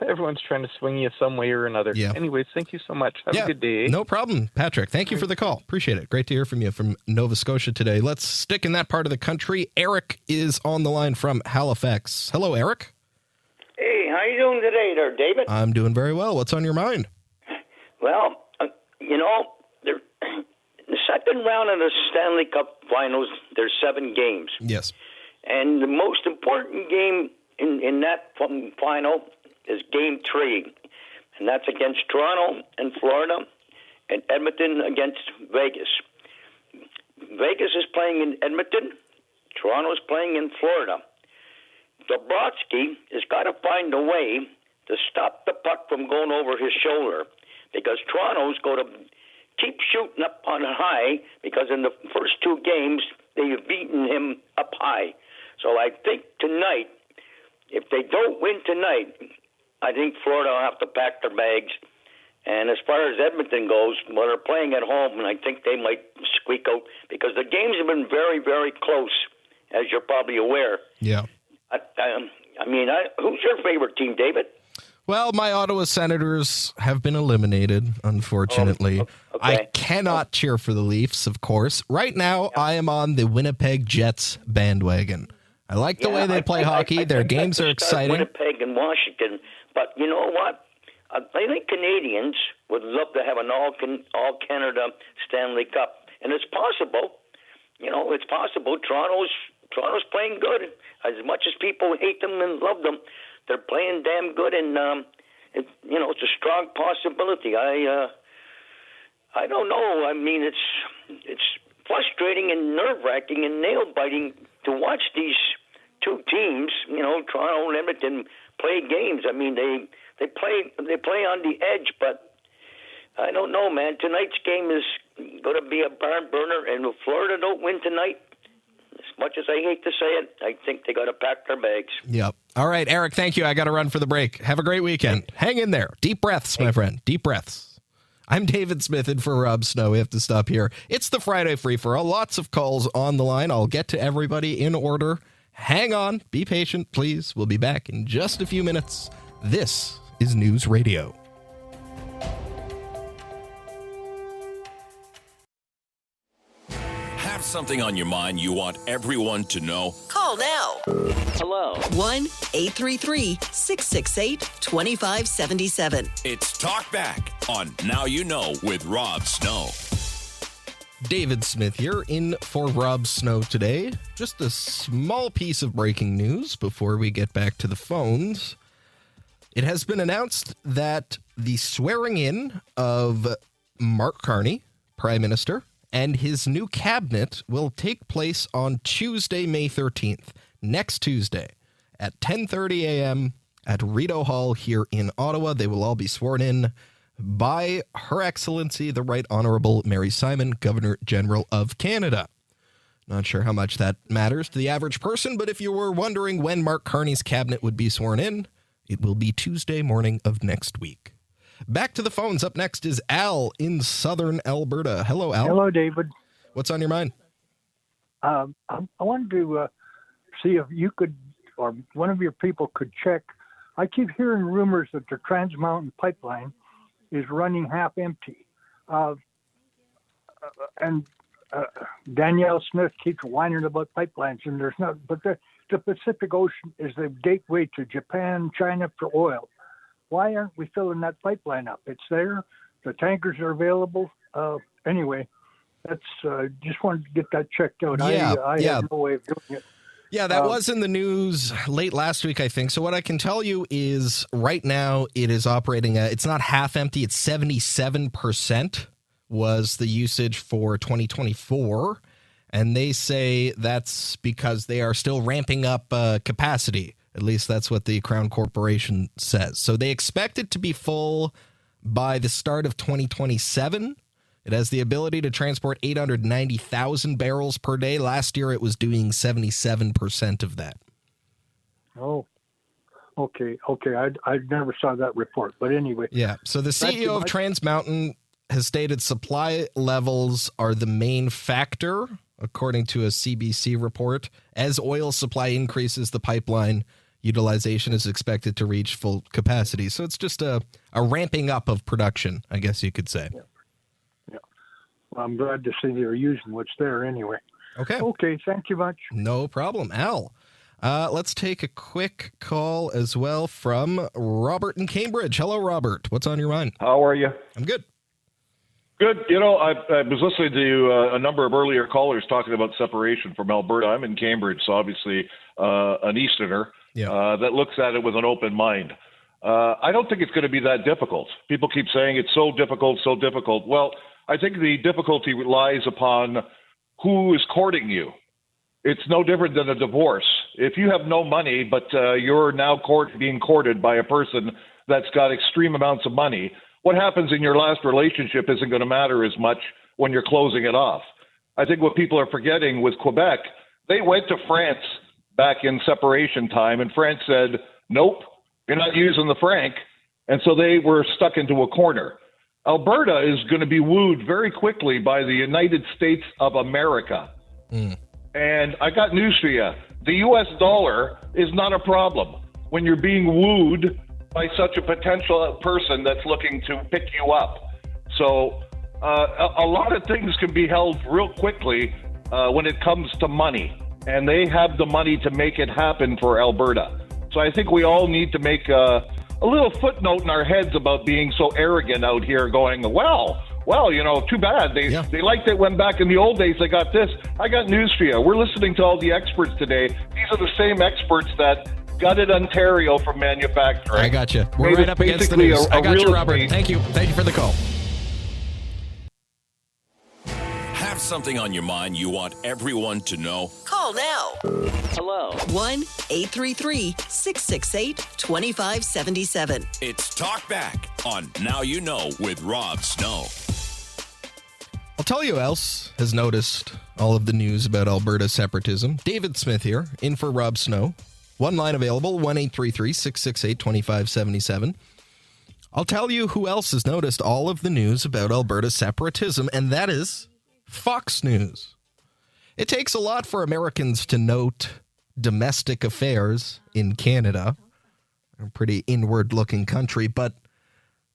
everyone's trying to swing you some way or another. Yeah. Anyways, thank you so much. Have a good day. No problem, Patrick. Thank you for the call. Appreciate it. Great to hear from you from Nova Scotia today. Let's stick in that part of the country. Eric is on the line from Halifax. Hello, Eric. Hey, how you doing today there, David? I'm doing very well. What's on your mind? Well, the second round of the Stanley Cup Finals, there's 7 games. Yes. And the most important game in that final is Game 3. And that's against Toronto and Florida and Edmonton against Vegas. Vegas is playing in Edmonton. Toronto's playing in Florida. Dobrowski has got to find a way to stop the puck from going over his shoulder because Toronto's going to keep shooting up on high because in the first 2 games they've beaten him up high. So I think tonight, if they don't win tonight, I think Florida will have to pack their bags. And as far as Edmonton goes, well, they're playing at home, and I think they might squeak out because the games have been very, very close, as you're probably aware. Yeah. Who's your favorite team, David? Well, my Ottawa Senators have been eliminated, unfortunately. Okay. I cannot cheer for the Leafs, of course. Right now, I am on the Winnipeg Jets bandwagon. I like the way they play hockey. Their games are exciting. Winnipeg and Washington. But you know what? I think Canadians would love to have an all-Canada Stanley Cup. And it's possible. It's possible. Toronto's playing good. As much as people hate them and love them, they're playing damn good, and it's a strong possibility. I don't know. I mean, it's frustrating and nerve-wracking and nail-biting to watch these 2 teams, Toronto and Edmonton, play games. I mean, they play on the edge, but I don't know, man. Tonight's game is going to be a barn burner, and if Florida don't win tonight, as much as I hate to say it, I think they got to pack their bags. Yep. All right, Eric, thank you. I got to run for the break. Have a great weekend. Hang in there. Deep breaths, my friend. Deep breaths. I'm David Smith in for Rob Snow. We have to stop here. It's the Friday free-for-all. Lots of calls on the line. I'll get to everybody in order. Hang on. Be patient, please. We'll be back in just a few minutes. This is News Radio. Have something on your mind you want everyone to know? Call now. Hello. 1-833-668-2577. It's Talkback on Now You Know with Rob Snow. David Smith here in for Rob Snow today. Just a small piece of breaking news before we get back to the phones. It has been announced that the swearing in of Mark Carney, Prime Minister, and his new cabinet will take place on Tuesday, May 13th, next Tuesday at 10:30 a.m. at Rideau Hall here in Ottawa. They will all be sworn in by Her Excellency, the Right Honorable Mary Simon, Governor-General of Canada. Not sure how much that matters to the average person, but if you were wondering when Mark Carney's cabinet would be sworn in, it will be Tuesday morning of next week. Back to the phones. Up next is Al in southern Alberta. Hello, Al. Hello, David. What's on your mind? I wanted to see if you could, or one of your people could check. I keep hearing rumors that the Trans Mountain pipeline is running half empty. And Danielle Smith keeps whining about pipelines, and there's not, but the Pacific Ocean is the gateway to Japan, China for oil. Why aren't we filling that pipeline up? It's there. The tankers are available. Anyway, that's just wanted to get that checked out. Yeah, I have no way of doing it. Yeah, that was in the news late last week, I think. So what I can tell you is right now it is operating it's not half empty. It's 77% was the usage for 2024. And they say that's because they are still ramping up capacity. At least that's what the Crown Corporation says. So they expect it to be full by the start of 2027. It has the ability to transport 890,000 barrels per day. Last year, it was doing 77% of that. Oh, okay. I never saw that report, but anyway. Yeah. So the CEO of Trans Mountain has stated supply levels are the main factor, according to a CBC report. As oil supply increases, the pipeline utilization is expected to reach full capacity. So it's just a ramping up of production, I guess you could say. Yeah. Well, I'm glad to see you're using what's there anyway. Okay. Okay, thank you much. No problem. Al, let's take a quick call as well from Robert in Cambridge. Hello, Robert. What's on your mind? How are you? I'm good. Good. You know, I was listening to a number of earlier callers talking about separation from Alberta. I'm in Cambridge, so obviously an Easterner that looks at it with an open mind. I don't think it's going to be that difficult. People keep saying it's so difficult, so difficult. Well, I think the difficulty lies upon who is courting you. It's no different than a divorce. If you have no money, but you're now being courted by a person that's got extreme amounts of money, what happens in your last relationship isn't going to matter as much when you're closing it off. I think what people are forgetting with Quebec, they went to France back in separation time, and France said, nope, you're not using the franc. And so they were stuck into a corner. Alberta is going to be wooed very quickly by the United States of America. And I got news for you. The U.S. dollar is not a problem when you're being wooed by such a potential person that's looking to pick you up. So a lot of things can be held real quickly when it comes to money. And they have the money to make it happen for Alberta. So I think we all need to make a little footnote in our heads about being so arrogant out here going, well, you know, too bad. They liked it when back in the old days they got this. I got news for you. We're listening to all the experts today. These are the same experts that gutted Ontario from manufacturing. I got you. We're right up against the news. I got you, Robert. Thank you. Thank you for the call. Have something on your mind you want everyone to know? Call now. Hello. 1-833-668-2577. It's Talkback on Now You Know with Rob Snow. I'll tell you who else has noticed all of the news about Alberta separatism. David Smith here, in for Rob Snow. One line available, 1-833-668-2577. I'll tell you who else has noticed all of the news about Alberta separatism, and that is Fox News. It takes a lot for Americans to note domestic affairs in Canada, a pretty inward-looking country, but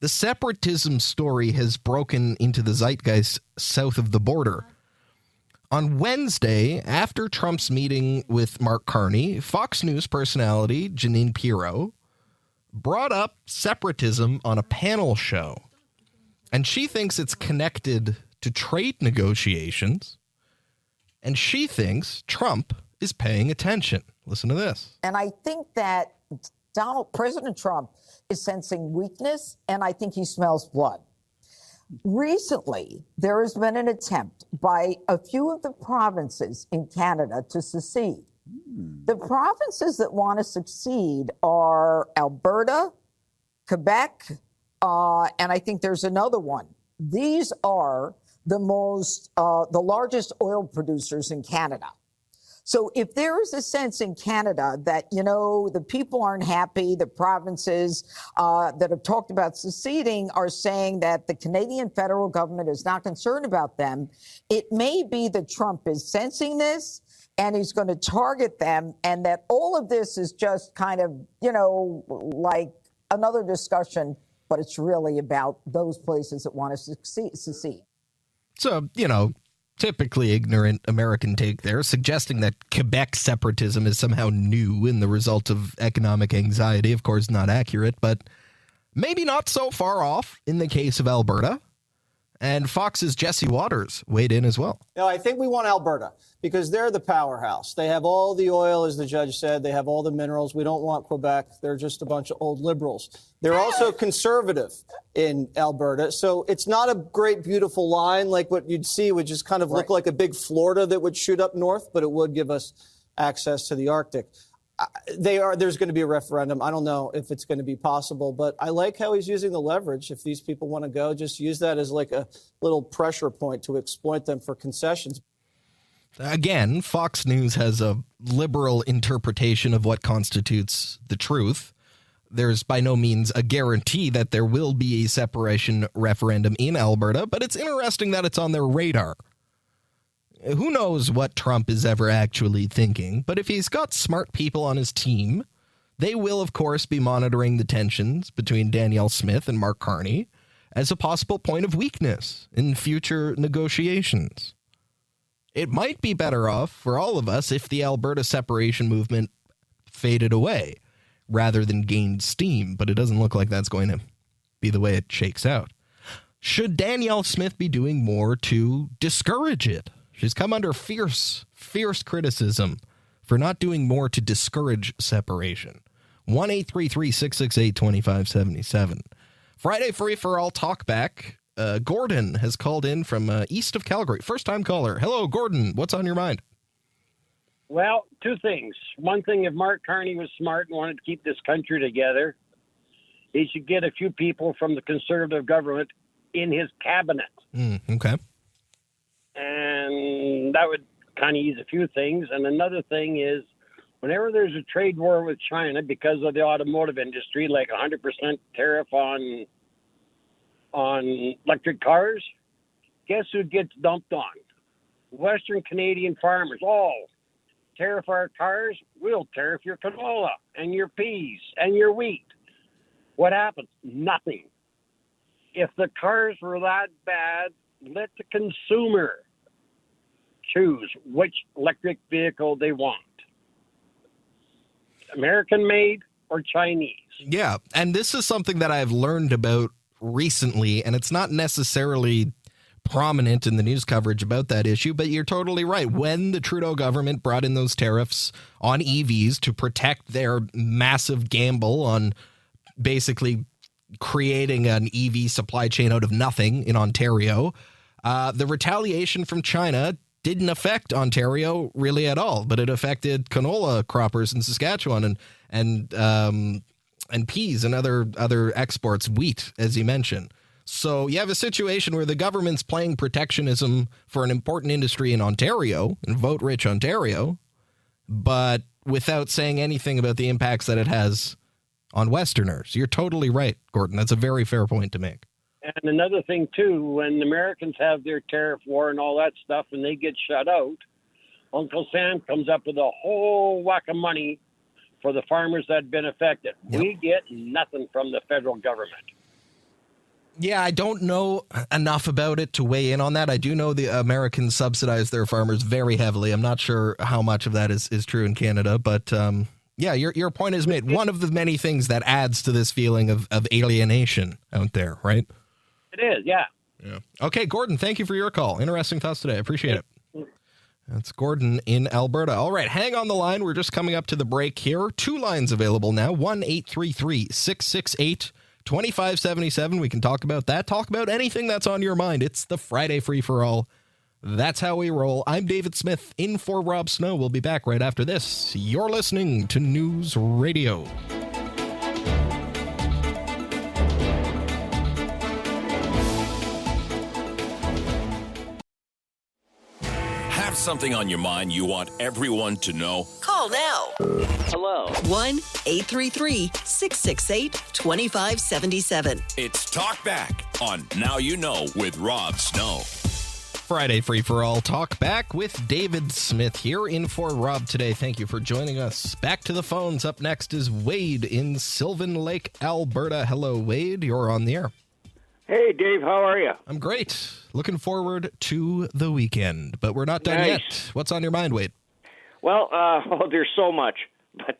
the separatism story has broken into the zeitgeist south of the border. On Wednesday, after Trump's meeting with Mark Carney, Fox News personality Jeanine Pirro brought up separatism on a panel show. And she thinks it's connected to trade negotiations. And she thinks Trump is paying attention. Listen to this. And I think that President Trump is sensing weakness, and I think he smells blood. Recently, there has been an attempt by a few of the provinces in Canada to secede. The provinces that want to succeed are Alberta, Quebec, and I think there's another one. These are the largest oil producers in Canada. So if there is a sense in Canada that, you know, the people aren't happy, the provinces that have talked about seceding are saying that the Canadian federal government is not concerned about them, it may be that Trump is sensing this and he's going to target them, and that all of this is just kind of, you know, like another discussion, but it's really about those places that want to secede. So, you know, typically ignorant American take there, suggesting that Quebec separatism is somehow new in the result of economic anxiety. Of course, not accurate, but maybe not so far off in the case of Alberta. And Fox's Jesse Waters weighed in as well. No, I think we want Alberta because they're the powerhouse. They have all the oil, as the judge said. They have all the minerals. We don't want Quebec. They're just a bunch of old liberals. They're also conservative in Alberta. So it's not a great, beautiful line like what you'd see would just kind of look like a big Florida that would shoot up north, but it would give us access to the Arctic. There's going to be a referendum. I don't know if it's going to be possible, but I like how he's using the leverage. If these people want to go, just use that as like a little pressure point to exploit them for concessions. Again, Fox News has a liberal interpretation of what constitutes the truth. There's by no means a guarantee that there will be a separation referendum in Alberta, but it's interesting that it's on their radar. Who knows what Trump is ever actually thinking, but if he's got smart people on his team, they will, of course, be monitoring the tensions between Danielle Smith and Mark Carney as a possible point of weakness in future negotiations. It might be better off for all of us if the Alberta separation movement faded away rather than gained steam, but it doesn't look like that's going to be the way it shakes out. Should Danielle Smith be doing more to discourage it? She's come under fierce criticism for not doing more to discourage separation. 1-833-668-2577. Friday Free for All Talkback. Gordon has called in from east of Calgary. First-time caller. Hello, Gordon. What's on your mind? Well, two things. One thing, if Mark Carney was smart and wanted to keep this country together, he should get a few people from the Conservative government in his cabinet. Okay. And that would kind of ease a few things. And another thing is, whenever there's a trade war with China because of the automotive industry, like 100% tariff on electric cars, guess who gets dumped on? Western Canadian farmers. Oh, tariff our cars, we'll tariff your canola and your peas and your wheat. What happens? Nothing. If the cars were that bad, let the consumer choose which electric vehicle they want. American made or Chinese. Yeah, and this is something that I've learned about recently, and it's not necessarily prominent in the news coverage about that issue, but you're totally right. When the Trudeau government brought in those tariffs on EVs to protect their massive gamble on basically creating an EV supply chain out of nothing in Ontario, the retaliation from China didn't affect Ontario really at all, but it affected canola croppers in Saskatchewan and peas and other exports, wheat, as you mentioned. So you have a situation where the government's playing protectionism for an important industry in Ontario, in vote-rich Ontario, but without saying anything about the impacts that it has on Westerners. You're totally right, Gordon. That's a very fair point to make. And another thing, too, when Americans have their tariff war and all that stuff and they get shut out, Uncle Sam comes up with a whole whack of money for the farmers that have been affected. Yep. We get nothing from the federal government. Yeah, I don't know enough about it to weigh in on that. I do know the Americans subsidize their farmers very heavily. I'm not sure how much of that is true in Canada, but yeah, your point is made. One of the many things that adds to this feeling of alienation out there, right? It is, yeah. Okay, Gordon, thank you for your call. Interesting thoughts today. I appreciate it. That's Gordon in Alberta. All right, hang on the line. We're just coming up to the break here. 2 lines available now, 1-833-668-2577. We can talk about that, talk about anything that's on your mind. It's the Friday Free-for-All. That's how we roll. I'm David Smith, in for Rob Snow. We'll be back right after this. You're listening to News Radio. Have something on your mind you want everyone to know? Call now. Hello. 1-833-668-2577. It's Talkback on Now You Know with Rob Snow. Friday Free for All Talkback with David Smith here in for Rob today. Thank you for joining us. Back to the phones. Up next is Wade in Sylvan Lake, Alberta. Hello, Wade. You're on the air. Hey, Dave. How are you? I'm great. Looking forward to the weekend, but we're not done yet. What's on your mind, Wade? Well, there's so much, but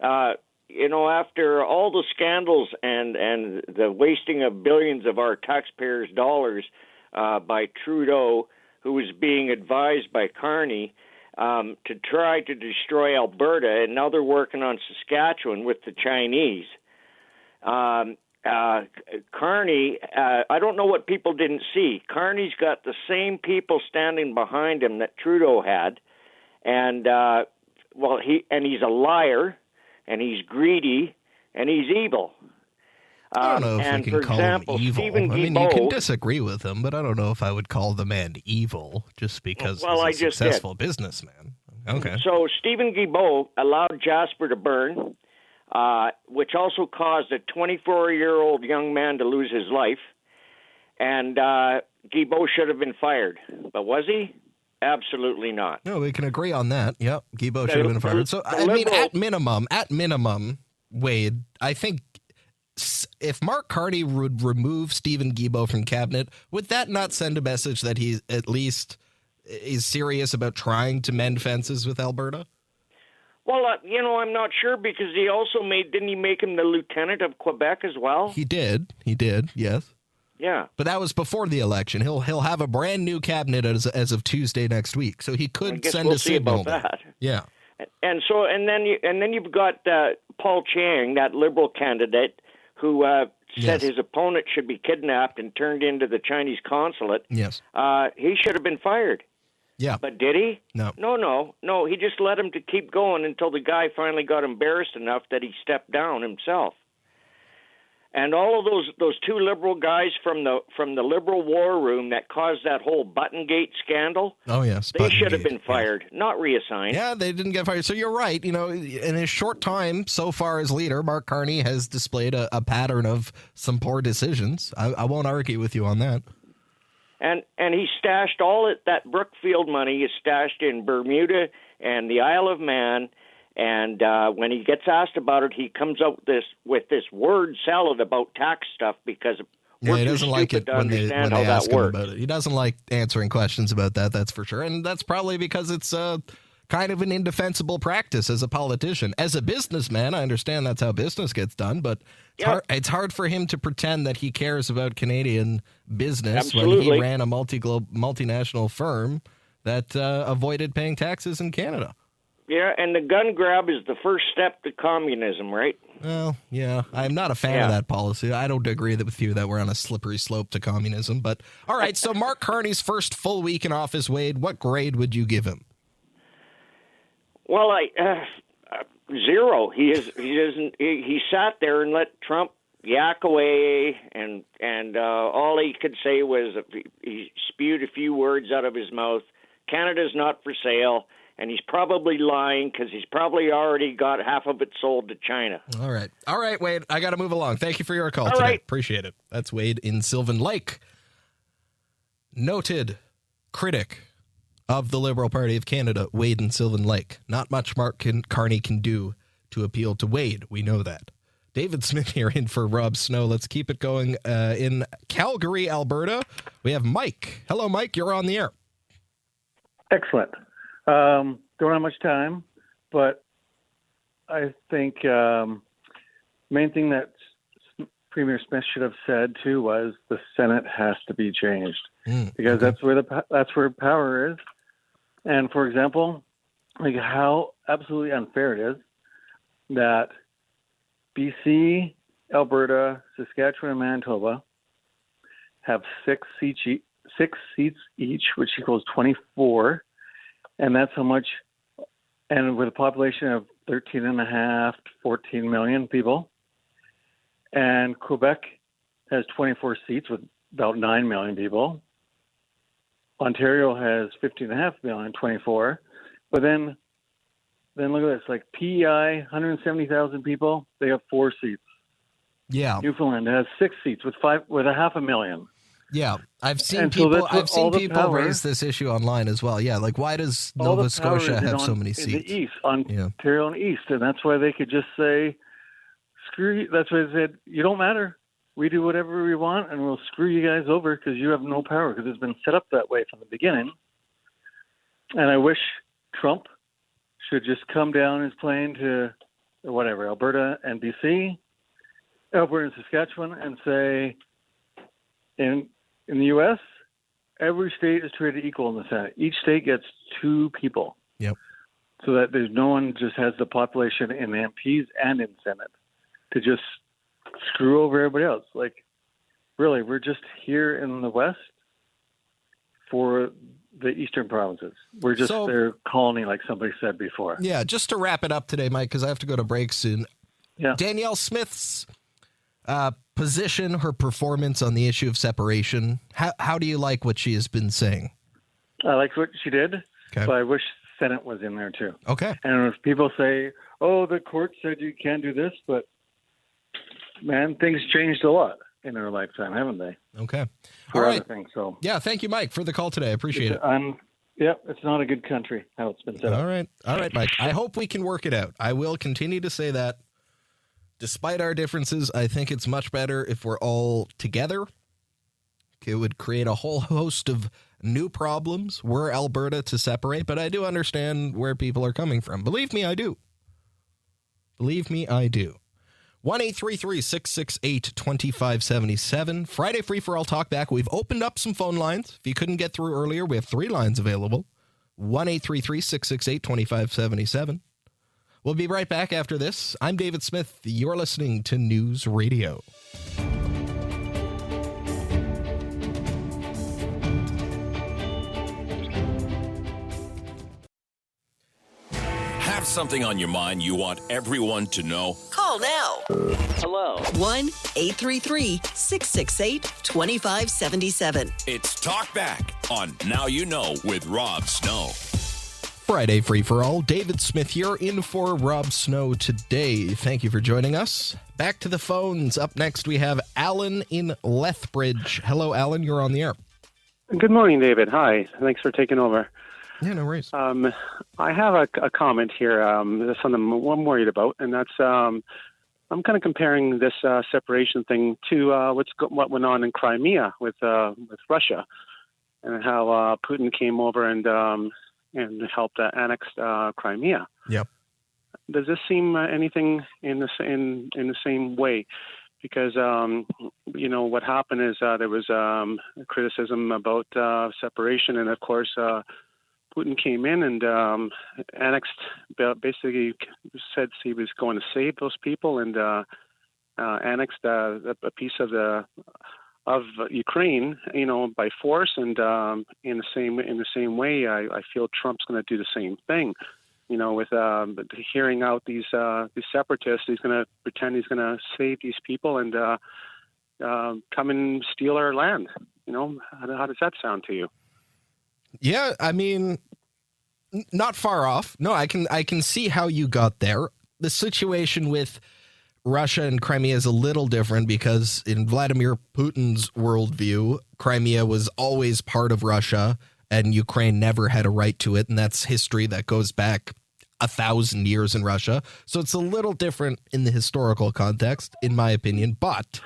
after all the scandals and the wasting of billions of our taxpayers' dollars by Trudeau, who was being advised by Carney to try to destroy Alberta, and now they're working on Saskatchewan with the Chinese. Carney, I don't know what people didn't see. Carney's got the same people standing behind him that Trudeau had, and he's a liar, and he's greedy, and he's evil. I don't know if we can call him evil. Stephen I mean, Guilbeault, you can disagree with him, but I don't know if I would call the man evil just because he's a successful businessman. Okay. So Stephen Guilbeault allowed Jasper to burn, which also caused a 24-year-old young man to lose his life. And Guilbeault should have been fired. But was he? Absolutely not. No, we can agree on that. Yep, Guilbeault should have been fired. So, I mean, at minimum, Wade, I think if Mark Carney would remove Stephen Guilbeault from cabinet, would that not send a message that he at least is serious about trying to mend fences with Alberta? Well, I'm not sure because he also didn't he make him the lieutenant of Quebec as well? He did, yes. Yeah. But that was before the election. He'll have a brand new cabinet as of Tuesday next week, so he could send a signal. About that. Yeah. And then you've got Paul Chiang, that Liberal candidate, who said his opponent should be kidnapped and turned into the Chinese consulate. Yes. He should have been fired. Yeah. But did he? No. No. He just let him to keep going until the guy finally got embarrassed enough that he stepped down himself. And all of those two Liberal guys from the Liberal war room that caused that whole Buttongate scandal. Oh yes, they should have been fired, not reassigned. Yeah, they didn't get fired. So you're right. In his short time so far as leader, Mark Carney has displayed a pattern of some poor decisions. I won't argue with you on that. And he stashed that Brookfield money is stashed in Bermuda and the Isle of Man. And when he gets asked about it, he comes up with this word salad about tax stuff because we're he too doesn't like it to when they understand how ask that him works. about it. He doesn't like answering questions about that. That's for sure, and that's probably because it's kind of an indefensible practice as a politician. As a businessman, I understand that's how business gets done, but it's hard for him to pretend that he cares about Canadian business when he ran a multinational firm that avoided paying taxes in Canada. Yeah, and the gun grab is the first step to communism, right? Well, yeah, I'm not a fan of that policy. I don't agree with you that we're on a slippery slope to communism. But all right, so Mark Carney's first full week in office, Wade, what grade would you give him? Well, 0. He sat there and let Trump yak away, and all he could say was he spewed a few words out of his mouth. Canada's not for sale. And he's probably lying because he's probably already got half of it sold to China. All right, Wade. I got to move along. Thank you for your call today. Right. Appreciate it. That's Wade in Sylvan Lake. Noted critic of the Liberal Party of Canada, Wade in Sylvan Lake. Not much Mark Carney can do to appeal to Wade. We know that. David Smith here in for Rob Snow. Let's keep it going. In Calgary, Alberta, we have Mike. Hello, Mike. You're on the air. Excellent. Don't have much time, but I think main thing that Premier Smith should have said too was the Senate has to be changed because that's where power is. And for example, like how absolutely unfair it is that BC, Alberta, Saskatchewan, and Manitoba have 6 seats each, which equals 24. And that's how much, and with a population of 13.5 to 14 million people. And Quebec has 24 seats with about 9 million people. Ontario has 15.5 million, 24. But then look at this, like PEI, 170,000 people, they have 4 seats. Yeah. Newfoundland has 6 seats with 500,000. Yeah, I've seen people raise this issue online as well. Yeah, like why does Nova Scotia have so many seats? In the East, Ontario and East, and that's why they could just say, screw you. That's why they said, you don't matter. We do whatever we want, and we'll screw you guys over because you have no power because it's been set up that way from the beginning. And I wish Trump should just come down his plane to whatever, Alberta and BC, Alberta and Saskatchewan, and say, in the U.S., every state is treated equal in the Senate. Each state gets 2 people. Yep. So that there's no one just has the population in MPs and in Senate to just screw over everybody else. Like, really, we're just here in the West for the eastern provinces. We're just their colony, like somebody said before. Yeah, just to wrap it up today, Mike, because I have to go to break soon. Yeah. Danielle Smith's position, her performance on the issue of separation? How do you like what she has been saying? I like what she did, okay. but I wish Senate was in there too. Okay. And if people say, "Oh, the court said you can't do this," but man, things changed a lot in our lifetime, haven't they? Okay. For all right. other things, so yeah, thank you, Mike, for the call today. I appreciate it. Yeah, it's not a good country how it's been set up. All right, Mike. I hope we can work it out. I will continue to say that. Despite our differences, I think it's much better if we're all together. It would create a whole host of new problems were Alberta to separate, but I do understand where people are coming from. Believe me, I do. 1-833-668-2577. Friday Free for All Talkback. We've opened up some phone lines. If you couldn't get through earlier, we have 3 lines available. 1-833-668-2577. We'll be right back after this. I'm David Smith. You're listening to News Radio. Have something on your mind you want everyone to know? Call now. Hello. 1-833-668-2577. It's Talkback on Now You Know with Rob Snow. Friday Free for All. David Smith here in for Rob Snow today. Thank you for joining us. Back to the phones. Up next, we have Alan in Lethbridge. Hello, Alan. You're on the air. Good morning, David. Hi. Thanks for taking over. Yeah, no worries. I have a comment here. That's something I'm worried about, and that's I'm kind of comparing this separation thing to what went on in Crimea with Russia, and how Putin came over and helped annex Crimea. Yep. Does this seem anything in the same way? Because what happened is there was criticism about separation, and of course Putin came in and annexed. Basically, said he was going to save those people and annexed a piece of Ukraine, by force. And in the same way, I feel Trump's going to do the same thing. With hearing out these separatists, he's going to pretend he's going to save these people and come and steal our land. How does that sound to you? Yeah, I mean, not far off. No, I can see how you got there. The situation with Russia and Crimea is a little different because in Vladimir Putin's worldview, Crimea was always part of Russia and Ukraine never had a right to it. And that's history that goes back 1,000 years in Russia. So it's a little different in the historical context, in my opinion. But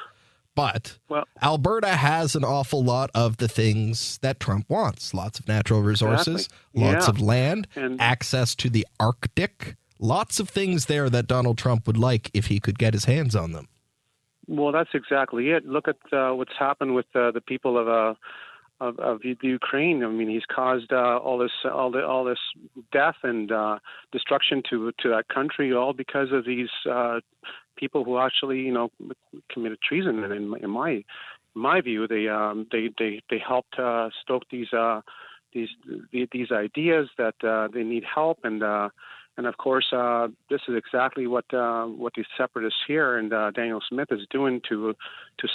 Alberta has an awful lot of the things that Trump wants. Lots of natural resources, lots of land, and access to the Arctic. Lots of things there that Donald Trump would like if he could get his hands on them. Well, that's exactly it. Look at what's happened with the people of Ukraine. I mean, he's caused all this death and destruction to that country, all because of these people who actually, committed treason. And in my view, they helped stoke these ideas that they need help, and of course, this is exactly what these separatists here and Daniel Smith is doing to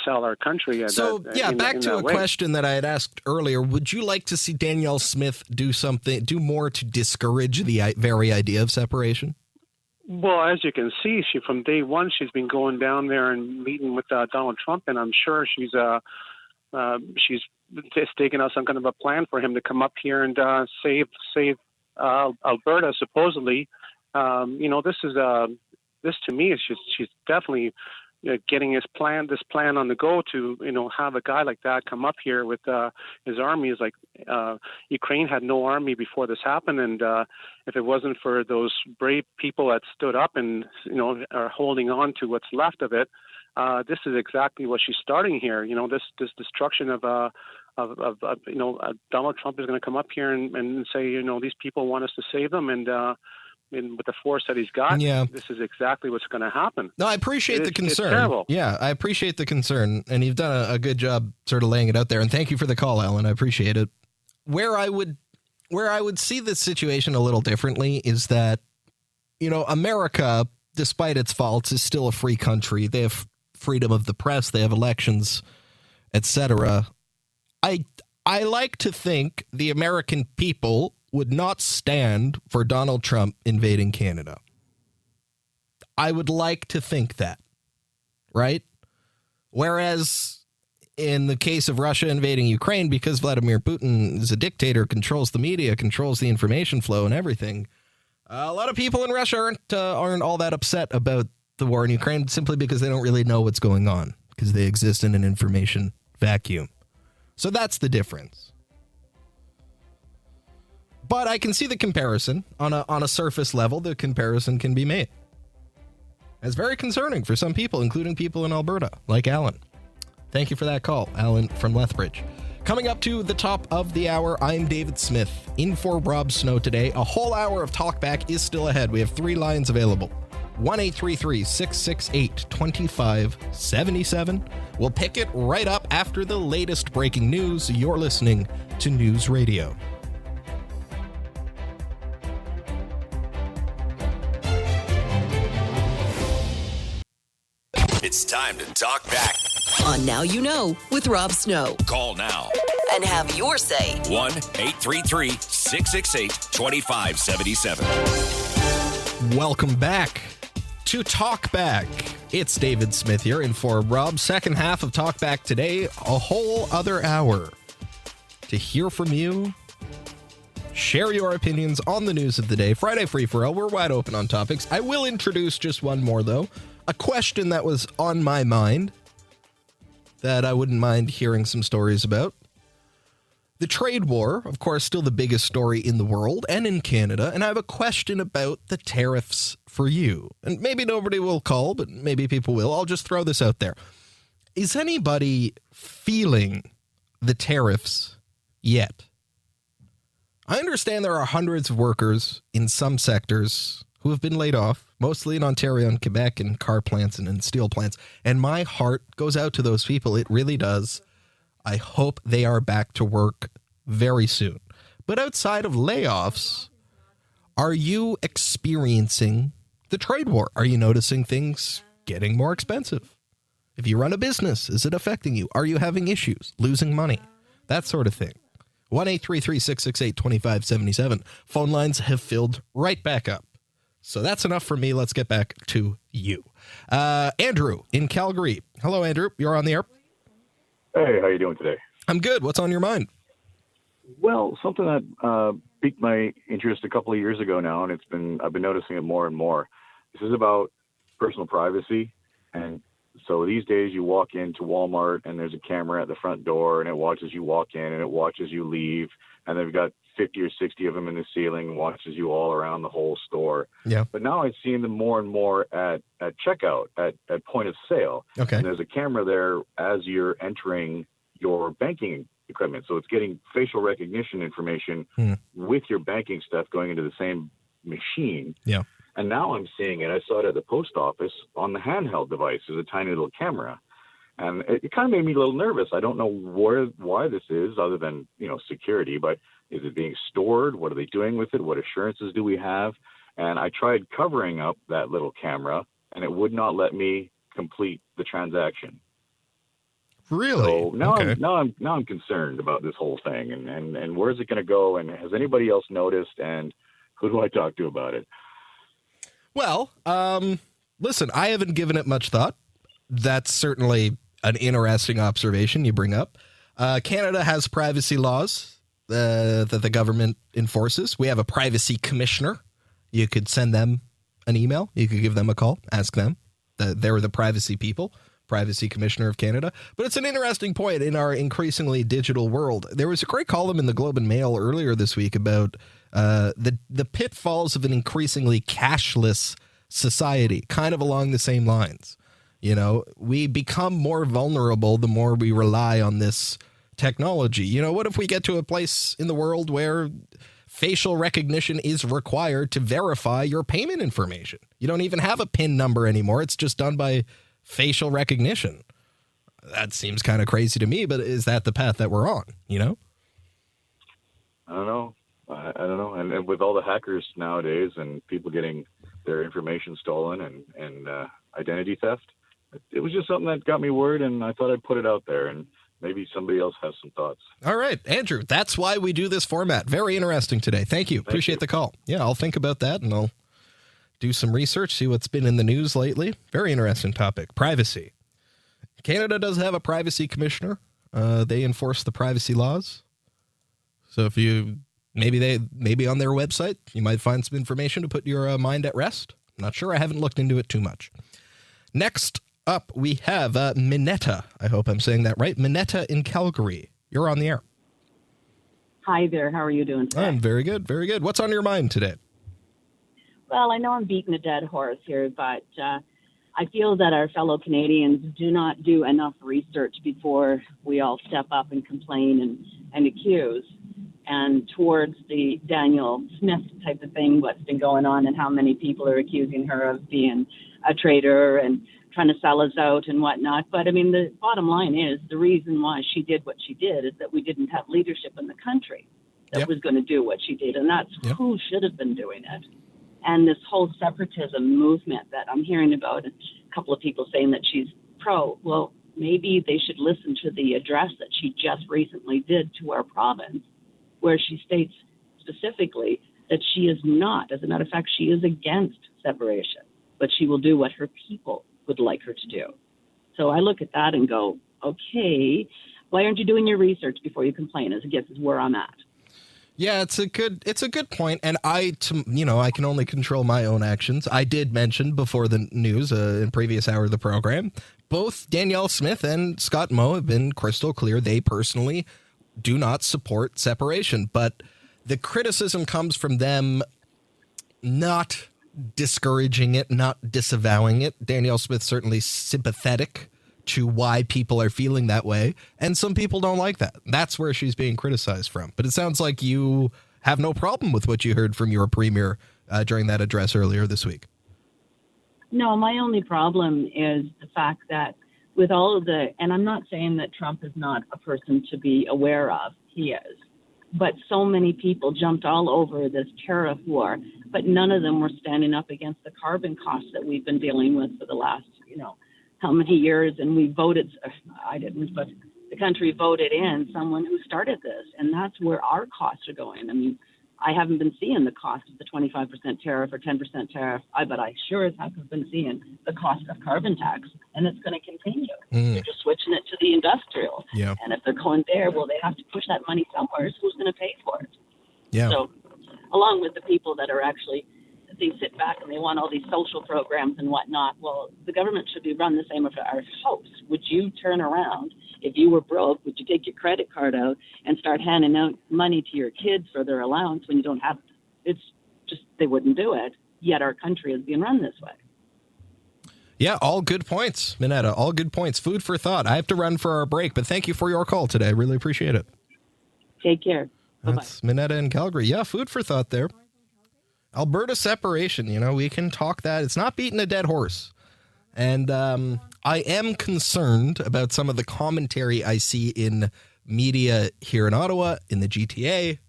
sell our country. Back to a question that I had asked earlier. Would you like to see Danielle Smith do more to discourage the very idea of separation? Well, as you can see, from day one, she's been going down there and meeting with Donald Trump, and I'm sure she's taking out some kind of a plan for him to come up here and save Alberta. Supposedly, this to me is she's definitely getting this plan on the go to have a guy like that come up here with his army. Is like Ukraine had no army before this happened, and if it wasn't for those brave people that stood up and are holding on to what's left of it, this is exactly what she's starting here. This destruction of Donald Trump is going to come up here and say, these people want us to save them, and with the force that he's got, this is exactly what's going to happen. No, I appreciate the concern. It's terrible. Yeah, I appreciate the concern, and you've done a good job sort of laying it out there. And thank you for the call, Alan. I appreciate it. Where I would see this situation a little differently is that, America, despite its faults, is still a free country. They have freedom of the press. They have elections, etc. I like to think the American people would not stand for Donald Trump invading Canada. I would like to think that, right? Whereas in the case of Russia invading Ukraine, because Vladimir Putin is a dictator, controls the media, controls the information flow and everything, a lot of people in Russia aren't all that upset about the war in Ukraine simply because they don't really know what's going on, because they exist in an information vacuum. So that's the difference. But I can see the comparison on a surface level. The comparison can be made. It's very concerning for some people, including people in Alberta, like Alan. Thank you for that call, Alan from Lethbridge. Coming up to the top of the hour, I'm David Smith, in for Rob Snow today. A whole hour of Talkback is still ahead. We have 3 lines available. 1-833-668-2577. We'll pick it right up after the latest breaking news. You're listening to News Radio. It's time to talk back. On Now You Know with Rob Snow. Call now And have your say. 1-833-668-2577. Welcome back to Talkback. It's David Smith here in for Rob. Second half of Talkback today, a whole other hour to hear from you. Share your opinions on the news of the day. Friday Free For All, we're wide open on topics. I will introduce just one more, though. A question that was on my mind that I wouldn't mind hearing some stories about. The trade war, of course, still the biggest story in the world and in Canada. And I have a question about the tariffs for you. And maybe nobody will call, but maybe people will. I'll just throw this out there. Is anybody feeling the tariffs yet? I understand there are hundreds of workers in some sectors who have been laid off, mostly in Ontario and Quebec and car plants and steel plants. And my heart goes out to those people. It really does. I hope they are back to work very soon. But outside of layoffs, are you experiencing the trade war? Are you noticing things getting more expensive? If you run a business, is it affecting you? Are you having issues, losing money? That sort of thing. 1-833-668-2577. Phone lines have filled right back up. So that's enough for me. Let's get back to you. Andrew in Calgary. Hello, Andrew. You're on the air. Hey, how you doing today? I'm good. What's on your mind? Well, something that piqued my interest a couple of years ago now, and I've been noticing it more and more. This is about personal privacy. And so these days you walk into Walmart and there's a camera at the front door and it watches you walk in and it watches you leave. And they've got 50 or 60 of them in the ceiling and watches you all around the whole store. Yeah. But now I've seen them more and more at checkout, at point of sale. Okay. And there's a camera there as you're entering your banking equipment. So it's getting facial recognition information with your banking stuff going into the same machine. Yeah. And now I'm seeing it. I saw it at the post office on the handheld device. There's a tiny little camera. And it kind of made me a little nervous. I don't know why this is other than, security, but is it being stored? What are they doing with it? What assurances do we have? And I tried covering up that little camera and it would not let me complete the transaction. Really? So now, okay. I'm concerned about this whole thing and where's it going to go? And has anybody else noticed? And who do I talk to about it? Well, listen, I haven't given it much thought. That's certainly an interesting observation you bring up. Canada has privacy laws that the government enforces. We have a privacy commissioner. You could send them an email. You could give them a call, ask them. They're the privacy people, privacy commissioner of Canada. But it's an interesting point in our increasingly digital world. There was a great column in the Globe and Mail earlier this week about the pitfalls of an increasingly cashless society, kind of along the same lines. We become more vulnerable the more we rely on this technology. What if we get to a place in the world where facial recognition is required to verify your payment information? You don't even have a PIN number anymore. It's just done by facial recognition. That seems kind of crazy to me, but is that the path that we're on, I don't know. I don't know. And with all the hackers nowadays and people getting their information stolen and identity theft, it was just something that got me worried, and I thought I'd put it out there, and maybe somebody else has some thoughts. All right, Andrew, that's why we do this format. Very interesting today. Thank you. Appreciate the call. Yeah, I'll think about that, and I'll do some research, see what's been in the news lately. Very interesting topic. Privacy. Canada does have a privacy commissioner. They enforce the privacy laws. So if you maybe on their website, you might find some information to put your mind at rest. I'm not sure. I haven't looked into it too much. Next up, we have Minetta. I hope I'm saying that right. Minetta in Calgary. You're on the air. Hi there. How are you doing today? I'm very good. Very good. What's on your mind today? Well, I know I'm beating a dead horse here, but I feel that our fellow Canadians do not do enough research before we all step up and complain and accuse. And towards the Danielle Smith type of thing, what's been going on and how many people are accusing her of being a traitor and trying to sell us out and whatnot. But I mean, the bottom line is the reason why she did what she did is that we didn't have leadership in the country that was going to do what she did. And that's who should have been doing it. And this whole separatism movement that I'm hearing about, a couple of people saying that she's pro. Well, maybe they should listen to the address that she just recently did to our province, where she states specifically that she is not, as a matter of fact, she is against separation, but she will do what her people would like her to do. So I look at that and go, okay, why aren't you doing your research before you complain? As I guess is where I'm at. Yeah, it's a good point, and I can only control my own actions. I did mention before the news in previous hour of the program, both Danielle Smith and Scott Moe have been crystal clear they personally do not support separation, but the criticism comes from them not discouraging it, not disavowing it. Danielle Smith certainly sympathetic to why people are feeling that way, and some people don't like that. That's where she's being criticized from. But it sounds like you have no problem with what you heard from your premier during that address earlier this week. No, my only problem is the fact that with all of and I'm not saying that Trump is not a person to be aware of, he is, but so many people jumped all over this tariff war, but none of them were standing up against the carbon costs that we've been dealing with for the last, how many years, and we voted, I didn't, but the country voted in someone who started this, and that's where our costs are going. I mean, I haven't been seeing the cost of the 25% tariff or 10% tariff, but I sure as heck have been seeing the cost of carbon tax, and it's going to continue. They're just switching it to the industrial. Yeah. And if they're going there, well, they have to push that money somewhere. So who's going to pay for it? Yeah. So along with the people that are actually, they sit back and they want all these social programs and whatnot. Well, the government should be run the same as our house. Would you turn around, if you were broke, would you take your credit card out and start handing out money to your kids for their allowance when you don't have it? It's just, they wouldn't do it. Yet our country is being run this way. Yeah, all good points, Minetta. All good points. Food for thought. I have to run for our break, but thank you for your call today. I really appreciate it. Take care. Bye-bye. That's Minetta in Calgary. Yeah, food for thought there. Alberta separation, we can talk that. It's not beating a dead horse. And I am concerned about some of the commentary I see in media here in Ottawa, in the GTA.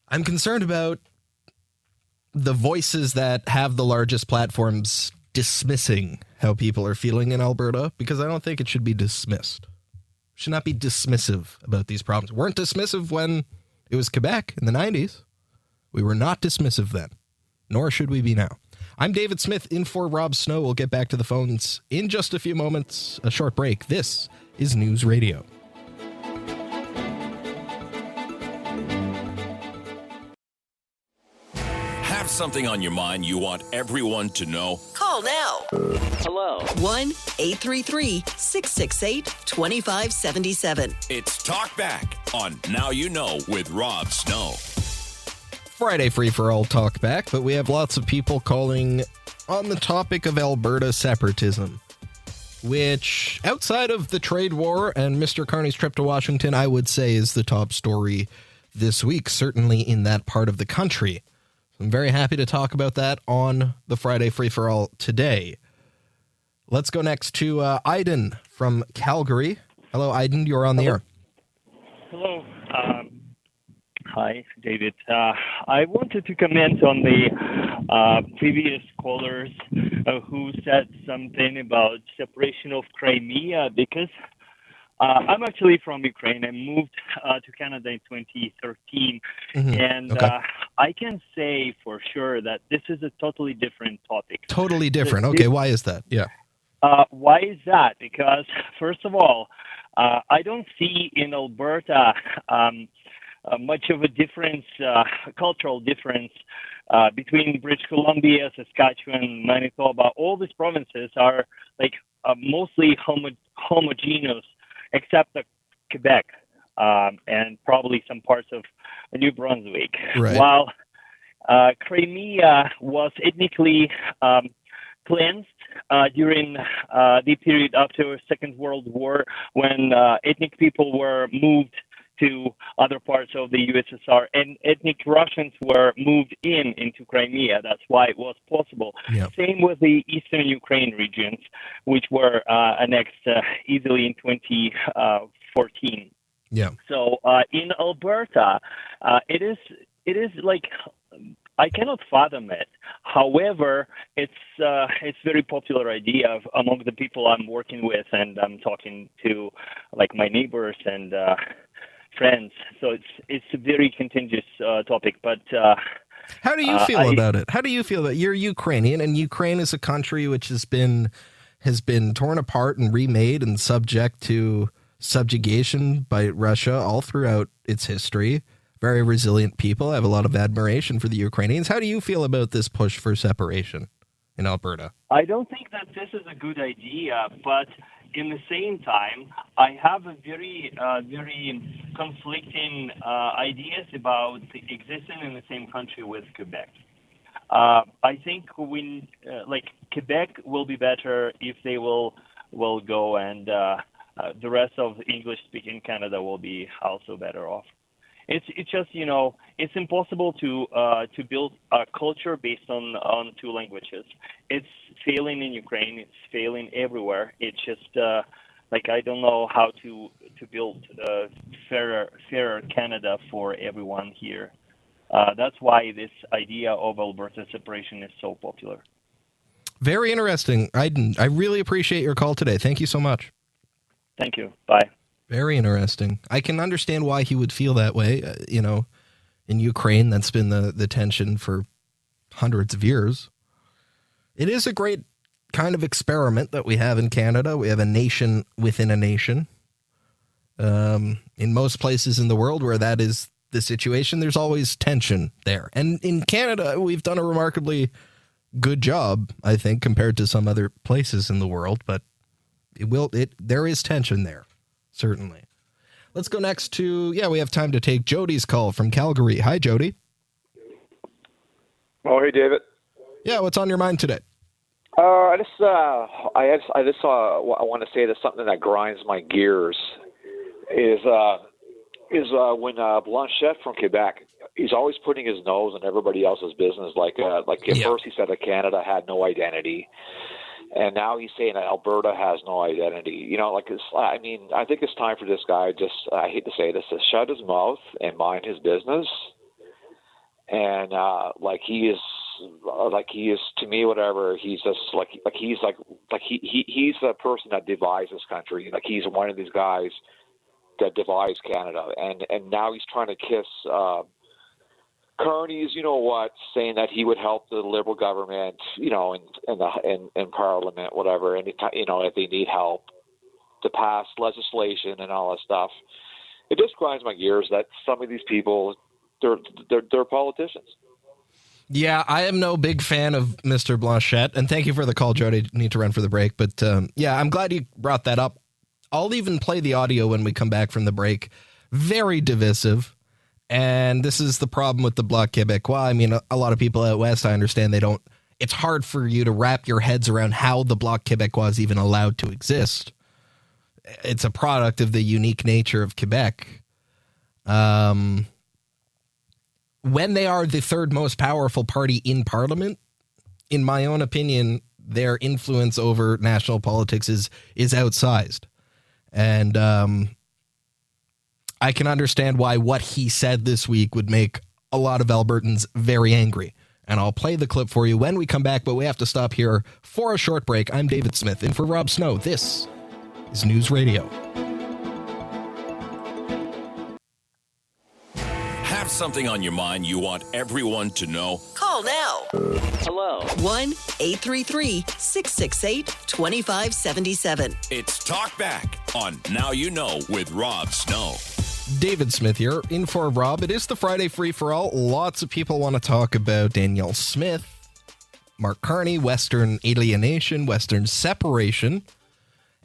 I'm concerned about the voices that have the largest platforms dismissing how people are feeling in Alberta, because I don't think it should be dismissed. Should not be dismissive about these problems. Weren't dismissive when it was Quebec in the 90s. We were not dismissive then, nor should we be now. I'm David Smith in for Rob Snow. We'll get back to the phones in just a few moments. A short break. This is News Radio. Have something on your mind you want everyone to know? Call now. Hello. 1-833-668-2577. It's Talkback on Now You Know with Rob Snow. Friday free-for-all Talkback, but we have lots of people calling on the topic of Alberta separatism, which, outside of the trade war and Mr. Carney's trip to Washington, I would say is the top story this week, certainly in that part of the country. I'm very happy to talk about that on the Friday free-for-all today. Let's go next to Aiden from Calgary. Hello, Aiden. You're on the air. Hello. Hi, David. I wanted to comment on the previous caller's who said something about separation of Crimea, because I'm actually from Ukraine. I moved to Canada in 2013, and I can say for sure that this is a totally different topic. Totally different. Okay, why is that? Yeah. Why is that? Because, first of all, I don't see in Alberta much of a difference, cultural difference, between British Columbia, Saskatchewan, Manitoba. All these provinces are mostly homogeneous, except Quebec and probably some parts of New Brunswick. Right. While Crimea was ethnically cleansed during the period after Second World War, when ethnic people were moved to other parts of the USSR, and ethnic Russians were moved into Crimea. That's why it was possible. Yep. Same with the eastern Ukraine regions, which were annexed easily in 2014. Yeah. So in Alberta, it is like, I cannot fathom it. However, it's very popular idea among the people I'm working with, and I'm talking to, like, my neighbors and friends. So it's a very contentious topic. But how do you feel about it? How do you feel that you're Ukrainian, and Ukraine is a country which has been torn apart and remade and subject to subjugation by Russia all throughout its history? Very resilient people. I have a lot of admiration for the Ukrainians. How do you feel about this push for separation in Alberta? I don't think that this is a good idea, but in the same time, I have a very conflicting ideas about existing in the same country with Quebec. I think Quebec will be better if they will go, and the rest of English-speaking Canada will be also better off. It's just, it's impossible to build a culture based on two languages. It's failing in Ukraine. It's failing everywhere. It's just I don't know how to build a fairer Canada for everyone here. That's why this idea of Alberta separation is so popular. Very interesting. I really appreciate your call today. Thank you so much. Thank you. Bye. Very interesting. I can understand why he would feel that way. In Ukraine, that's been the tension for hundreds of years. It is a great kind of experiment that we have in Canada. We have a nation within a nation. In most places in the world where that is the situation, there's always tension there. And in Canada, we've done a remarkably good job, I think, compared to some other places in the world. But there is tension there. Certainly. Let's go next to, we have time to take Jody's call from Calgary. Hi, Jody. Oh, hey, David. Yeah, what's on your mind today? I want to say that something that grinds my gears is when Blanchette from Quebec, he's always putting his nose in everybody else's business. At first he said that Canada had no identity. And now he's saying that Alberta has no identity. I think it's time for this guy, I hate to say this, to shut his mouth and mind his business. And he is to me, whatever, he's just he's the person that divides this country. He's one of these guys that divides Canada. And now he's trying to kiss Carney's, saying that he would help the Liberal government, in Parliament, whatever, and if they need help to pass legislation and all that stuff. It just grinds my gears that some of these people, they're politicians. Yeah, I am no big fan of Mr. Blanchette, and thank you for the call, Jody. I need to run for the break, but I'm glad you brought that up. I'll even play the audio when we come back from the break. Very divisive. And this is the problem with the Bloc Québécois. A lot of people out west, I understand it's hard for you to wrap your heads around how the Bloc Québécois is even allowed to exist. It's a product of the unique nature of Quebec. When they are the third most powerful party in Parliament, in my own opinion, their influence over national politics is outsized. And I can understand why what he said this week would make a lot of Albertans very angry. and I'll play the clip for you when we come back, but we have to stop here for a short break. I'm David Smith, in for Rob Snow. This is News Radio. Have something on your mind you want everyone to know? Call now. Hello. 1-833-668-2577. It's Talkback on Now You Know with Rob Snow. David Smith here, in for Rob. It is the Friday free-for-all. Lots of people want to talk about Danielle Smith, Mark Carney, Western alienation, Western separation.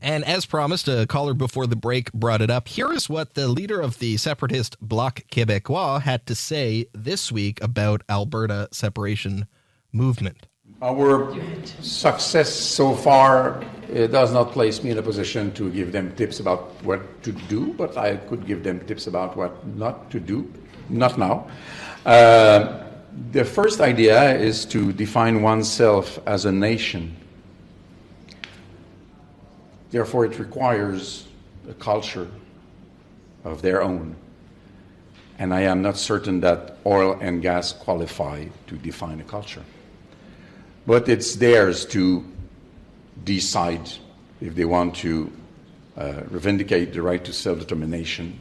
And as promised, a caller before the break brought it up. Here is what the leader of the separatist Bloc Québécois had to say this week about Alberta separation movement. Our success so far does not place me in a position to give them tips about what to do, but I could give them tips about what not to do. Not now. The first idea is to define oneself as a nation. Therefore, it requires a culture of their own. And I am not certain that oil and gas qualify to define a culture. But it's theirs to decide if they want to vindicate the right to self-determination.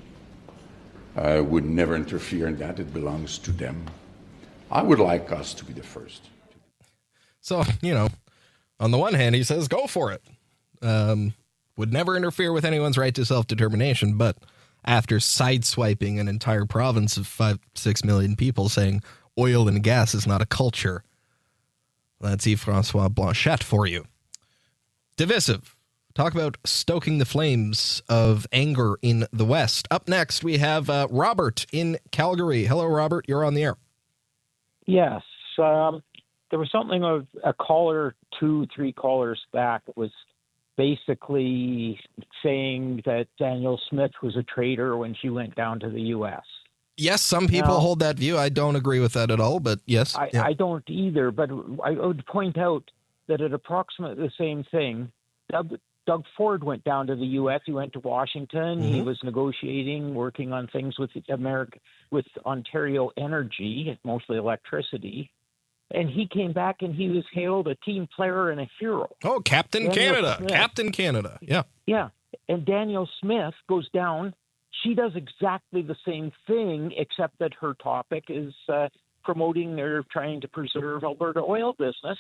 I would never interfere in that. It belongs to them. I would like us to be the first. So, on the one hand, he says, go for it. Would never interfere with anyone's right to self-determination, but after sideswiping an entire province of 5-6 million people saying oil and gas is not a culture, that's Yves-François Blanchet for you. Divisive. Talk about stoking the flames of anger in the West. Up next, we have Robert in Calgary. Hello, Robert. You're on the air. Yes. There was something of a caller 2-3 callers back was basically saying that Danielle Smith was a traitor when she went down to the U.S. Yes, some people hold that view. I don't agree with that at all, but yes. I don't either, but I would point out that at approximately the same thing, Doug Ford went down to the U.S. He went to Washington. Mm-hmm. He was negotiating, working on things with Ontario Energy, mostly electricity. And he came back and he was hailed a team player and a hero. Oh, Captain Canada. Captain Canada. Yeah. Yeah. And Danielle Smith goes down. She does exactly the same thing, except that her topic is promoting or trying to preserve Alberta oil business.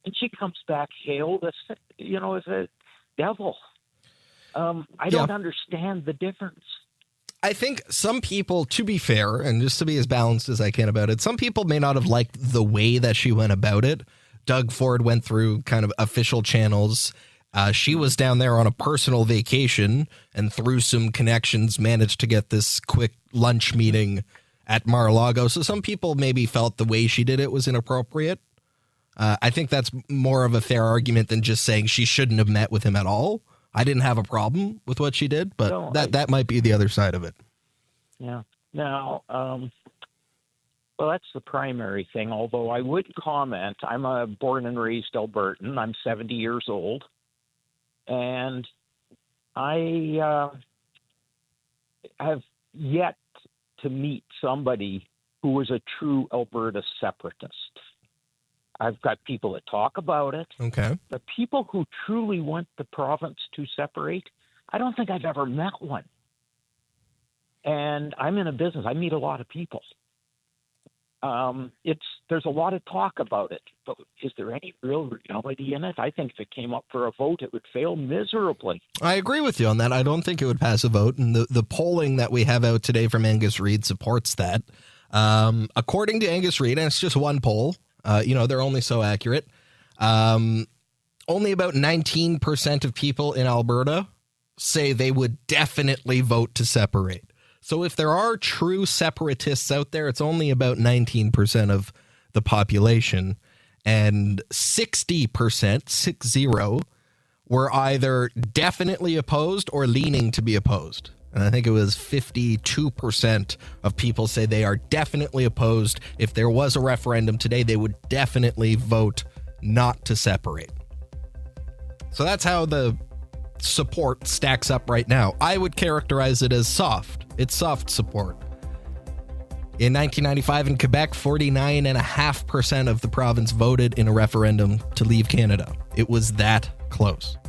And she comes back hailed as a devil. I don't understand the difference. I think some people, to be fair, and just to be as balanced as I can about it, some people may not have liked the way that she went about it. Doug Ford went through kind of official channels. She was down there on a personal vacation and through some connections managed to get this quick lunch meeting at Mar-a-Lago. So some people maybe felt the way she did it was inappropriate. I think that's more of a fair argument than just saying she shouldn't have met with him at all. I didn't have a problem with what she did, but that might be the other side of it. Yeah. Now, well, that's the primary thing, although I would comment, I'm a born and raised Albertan. I'm 70 years old, and I have yet to meet somebody who was a true Alberta separatist. I've got people that talk about it. Okay. The people who truly want the province to separate, I don't think I've ever met one. And I'm in a business. I meet a lot of people. There's a lot of talk about it, but is there any real reality in it? I think if it came up for a vote, it would fail miserably. I agree with you on that. I don't think it would pass a vote. And the polling that we have out today from Angus Reid supports that. According to Angus Reid, and it's just one poll, they're only so accurate. Only about 19% of people in Alberta say they would definitely vote to separate. So if there are true separatists out there, it's only about 19% of the population. And 60%, 60, were either definitely opposed or leaning to be opposed. And I think it was 52% of people say they are definitely opposed. If there was a referendum today, they would definitely vote not to separate. So that's how the support stacks up right now. I would characterize it as soft. It's soft support. In 1995 in Quebec, 49.5% of the province voted in a referendum to leave Canada. It was that close.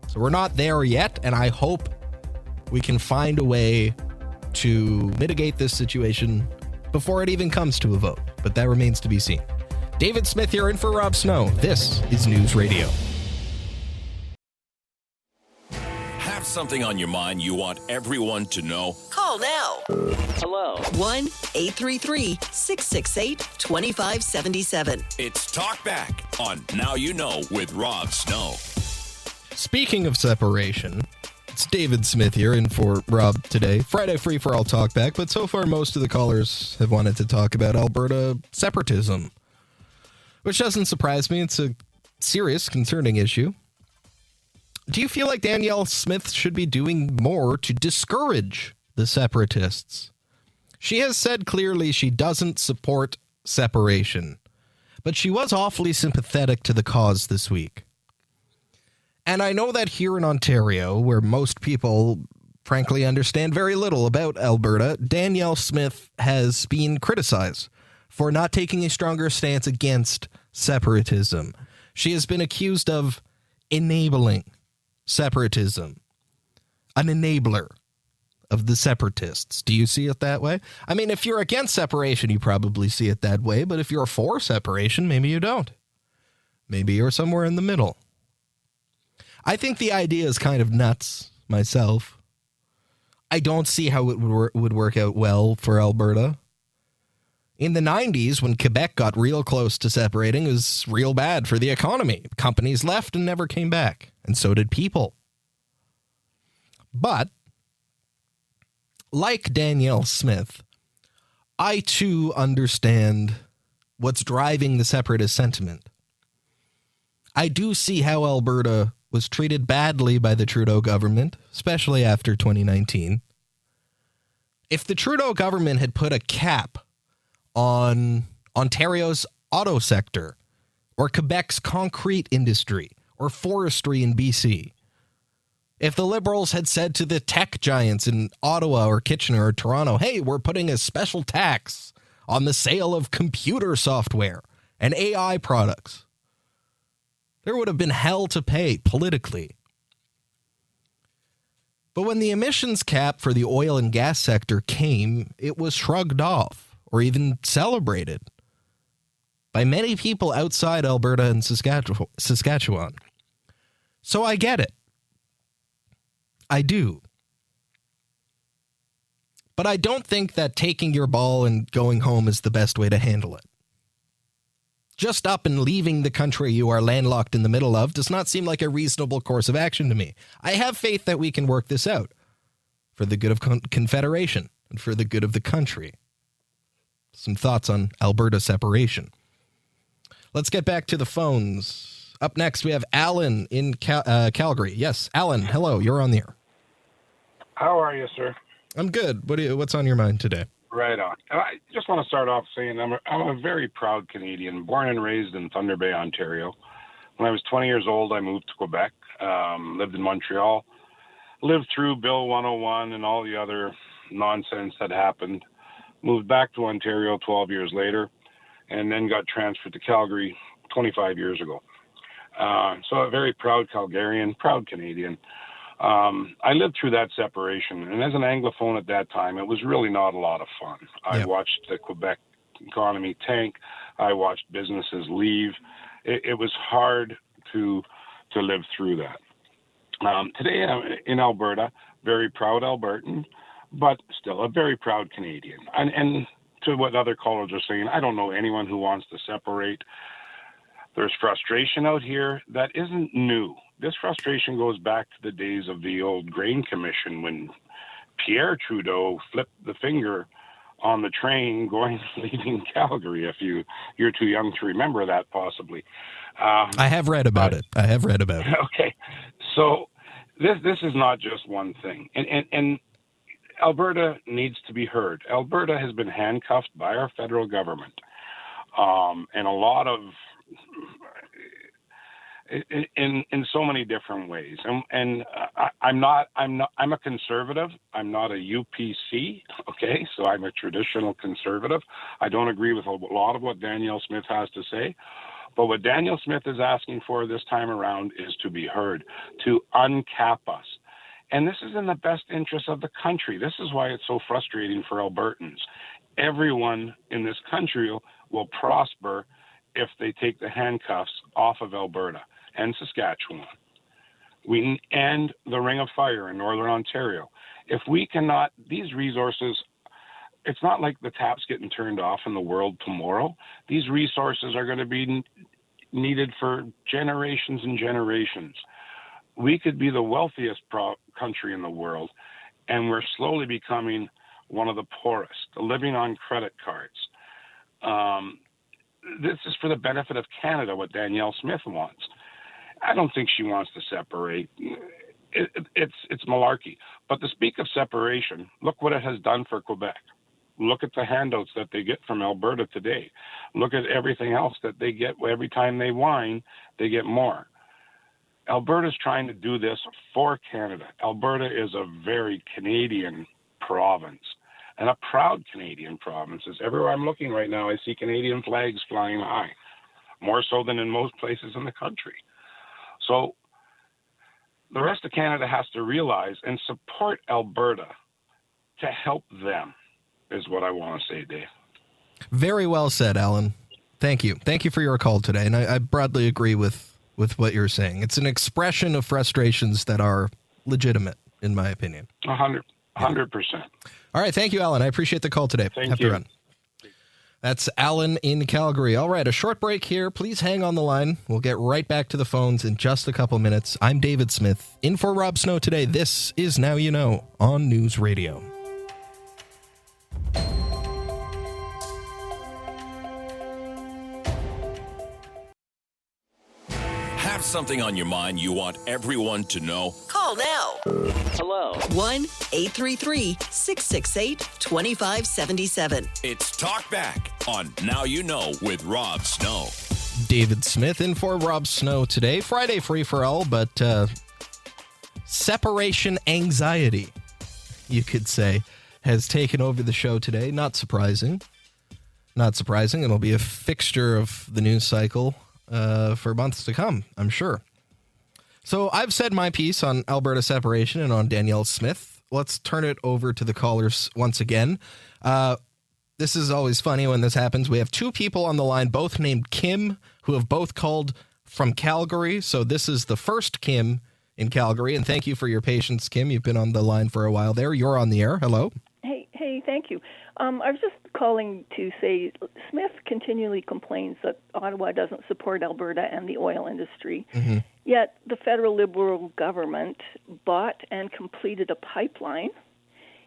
So we're not there yet, and I hope we can find a way to mitigate this situation before it even comes to a vote. But that remains to be seen. David Smith here in for Rob Snow. This is News Radio. Have something on your mind you want everyone to know? Call now. Hello. 1-833-668-2577. It's Talkback on Now You Know with Rob Snow. Speaking of separation, it's David Smith here in for Rob today. Friday free for all Talkback, but so far most of the callers have wanted to talk about Alberta separatism, which doesn't surprise me. It's a serious, concerning issue. Do you feel like Danielle Smith should be doing more to discourage the separatists? She has said clearly she doesn't support separation, but she was awfully sympathetic to the cause this week. And I know that here in Ontario, where most people frankly understand very little about Alberta, Danielle Smith has been criticized for not taking a stronger stance against separatism. She has been accused of enabling separatism, an enabler of the separatists. Do you see it that way? I mean, if you're against separation, you probably see it that way, but if you're for separation, maybe you don't. Maybe you're somewhere in the middle. I think the idea is kind of nuts myself. I don't see how it would work out well for Alberta. In the 90s, when Quebec got real close to separating, it was real bad for the economy. Companies left and never came back, and so did people. But, like Danielle Smith, I too understand what's driving the separatist sentiment. I do see how Alberta was treated badly by the Trudeau government, especially after 2019. If the Trudeau government had put a cap on Ontario's auto sector, or Quebec's concrete industry, or forestry in BC, if the Liberals had said to the tech giants in Ottawa or Kitchener or Toronto, hey, we're putting a special tax on the sale of computer software and AI products, there would have been hell to pay politically. But when the emissions cap for the oil and gas sector came, it was shrugged off or even celebrated by many people outside Alberta and Saskatchewan. So I get it. I do. But I don't think that taking your ball and going home is the best way to handle it. Just up and leaving the country you are landlocked in the middle of does not seem like a reasonable course of action to me. I have faith that we can work this out for the good of Confederation and for the good of the country. Some thoughts on Alberta separation. Let's get back to the phones. Up next, we have Alan in Calgary. Yes, Alan, hello, you're on the air. How are you, sir? I'm good. What's on your mind today? Right on. I just want to start off saying I'm a very proud Canadian, born and raised in Thunder Bay, Ontario. When I was 20 years old, I moved to Quebec, lived in Montreal, lived through Bill 101 and all the other nonsense that happened, moved back to Ontario 12 years later, and then got transferred to Calgary 25 years ago. So a very proud Calgarian, proud Canadian. I lived through that separation, and as an Anglophone at that time, it was really not a lot of fun. I watched the Quebec economy tank. I watched businesses leave. It was hard to live through that. Today in Alberta, very proud Albertan, but still a very proud Canadian. And to what other callers are saying, I don't know anyone who wants to separate. There's frustration out here that isn't new. This frustration goes back to the days of the old Grain Commission when Pierre Trudeau flipped the finger on the train leaving Calgary. If you're too young to remember that, possibly. I have read about it. Okay, so this is not just one thing, and Alberta needs to be heard. Alberta has been handcuffed by our federal government, and a lot of in so many different ways. I'm a conservative. I'm not a UPC. Okay, so I'm a traditional conservative. I don't agree with a lot of what Danielle Smith has to say. But what Danielle Smith is asking for this time around is to be heard, to uncap us. And this is in the best interest of the country. This is why it's so frustrating for Albertans. Everyone in this country will prosper if they take the handcuffs off of Alberta and Saskatchewan. We end the Ring of Fire in Northern Ontario. If we cannot, these resources, it's not like the tap's getting turned off in the world tomorrow. These resources are going to be needed for generations and generations. We could be the wealthiest country in the world, and we're slowly becoming one of the poorest, living on credit cards. This is for the benefit of Canada, what Danielle Smith wants. I don't think she wants to separate. It's malarkey. But to speak of separation, look what it has done for Quebec. Look at the handouts that they get from Alberta today. Look at everything else that they get. Every time they whine, they get more. Alberta's trying to do this for Canada. Alberta is a very Canadian province, and a proud Canadian province. Everywhere I'm looking right now, I see Canadian flags flying high, more so than in most places in the country. So the rest of Canada has to realize and support Alberta to help them, is what I want to say, Dave. Very well said, Alan. Thank you. Thank you for your call today. And I broadly agree with what you're saying. It's an expression of frustrations that are legitimate, in my opinion. 100%. All right. Thank you, Alan. I appreciate the call today. Thank Have you. to run. That's Alan in Calgary. All right. A short break here. Please hang on the line. We'll get right back to the phones in just a couple minutes. I'm David Smith. In for Rob Snow today. This is Now You Know on News Radio. Have something on your mind you want everyone to know? Call now. Hello. 1-833-668-2577. It's Talkback on Now You Know with Rob Snow. David Smith in for Rob Snow today. Friday free for all, but separation anxiety, you could say, has taken over the show today. Not surprising. It'll be a fixture of the news cycle for months to come, I'm sure. So I've said my piece on Alberta separation and on Danielle Smith. Let's turn it over to the callers once again. This is always funny when this happens. We have two people on the line, both named Kim, who have both called from Calgary. So this is the first Kim in Calgary. And thank you for your patience, Kim. You've been on the line for a while there. You're on the air. Hello. Hey, thank you. I was just calling to say Smith continually complains that Ottawa doesn't support Alberta and the oil industry. Mm-hmm. Yet the federal Liberal government bought and completed a pipeline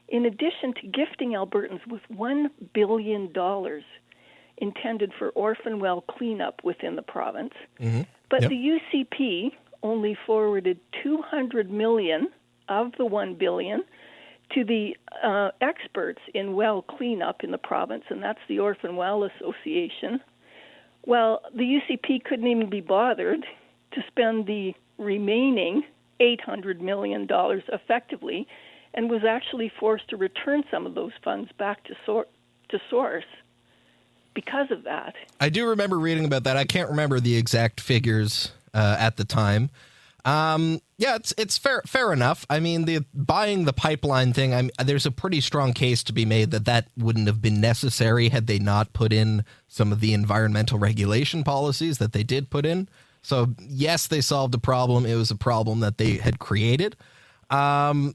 in addition to gifting Albertans with $1 billion intended for orphan well cleanup within the province. Mm-hmm. But the UCP only forwarded $200 million of the $1 billion to the experts in well cleanup in the province, and that's the Orphan Well Association. Well, the UCP couldn't even be bothered to spend the remaining $800 million effectively, and was actually forced to return some of those funds back to source because of that. I do remember reading about that. I can't remember the exact figures at the time. It's fair enough. I mean, the buying the pipeline thing, there's a pretty strong case to be made that wouldn't have been necessary had they not put in some of the environmental regulation policies that they did put in. So yes, they solved a problem. It was a problem that they had created. But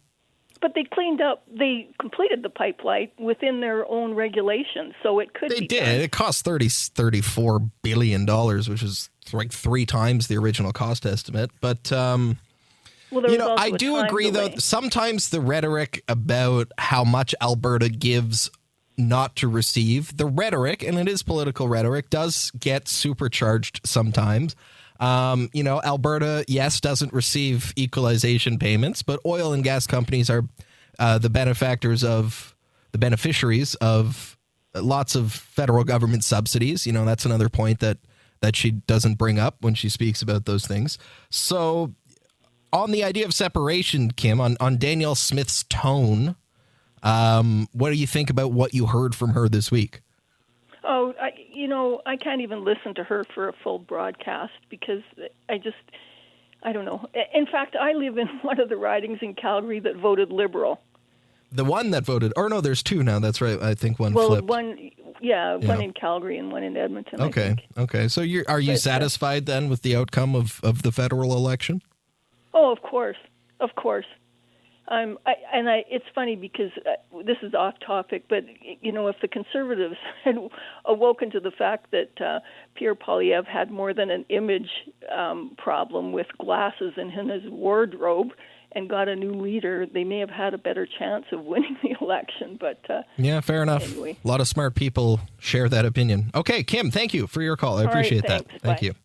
they completed the pipeline within their own regulations, so it could be done. They did. It cost $34 billion, which is like 3 times the original cost estimate. But, I do agree, though, sometimes the rhetoric about how much Alberta gives not to receive, the rhetoric, and it is political rhetoric, does get supercharged sometimes. Alberta, yes, doesn't receive equalization payments, but oil and gas companies are the beneficiaries of lots of federal government subsidies. That's another point that that she doesn't bring up when she speaks about those things. So on the idea of separation, Kim, on Danielle Smith's tone, what do you think about what you heard from her this week? Oh, I can't even listen to her for a full broadcast because I don't know. In fact, I live in one of the ridings in Calgary that voted Liberal. The one that voted, or no, there's two now. That's right. I think one flipped. One in Calgary and one in Edmonton. Okay. So are you satisfied then with the outcome of the federal election? Oh, of course. It's funny because this is off topic, but if the Conservatives had awoken to the fact that Pierre Poilievre had more than an image problem with glasses in his wardrobe and got a new leader, they may have had a better chance of winning the election. But yeah, fair enough. Anyway. A lot of smart people share that opinion. Okay, Kim, thank you for your call. I appreciate that. Thank you.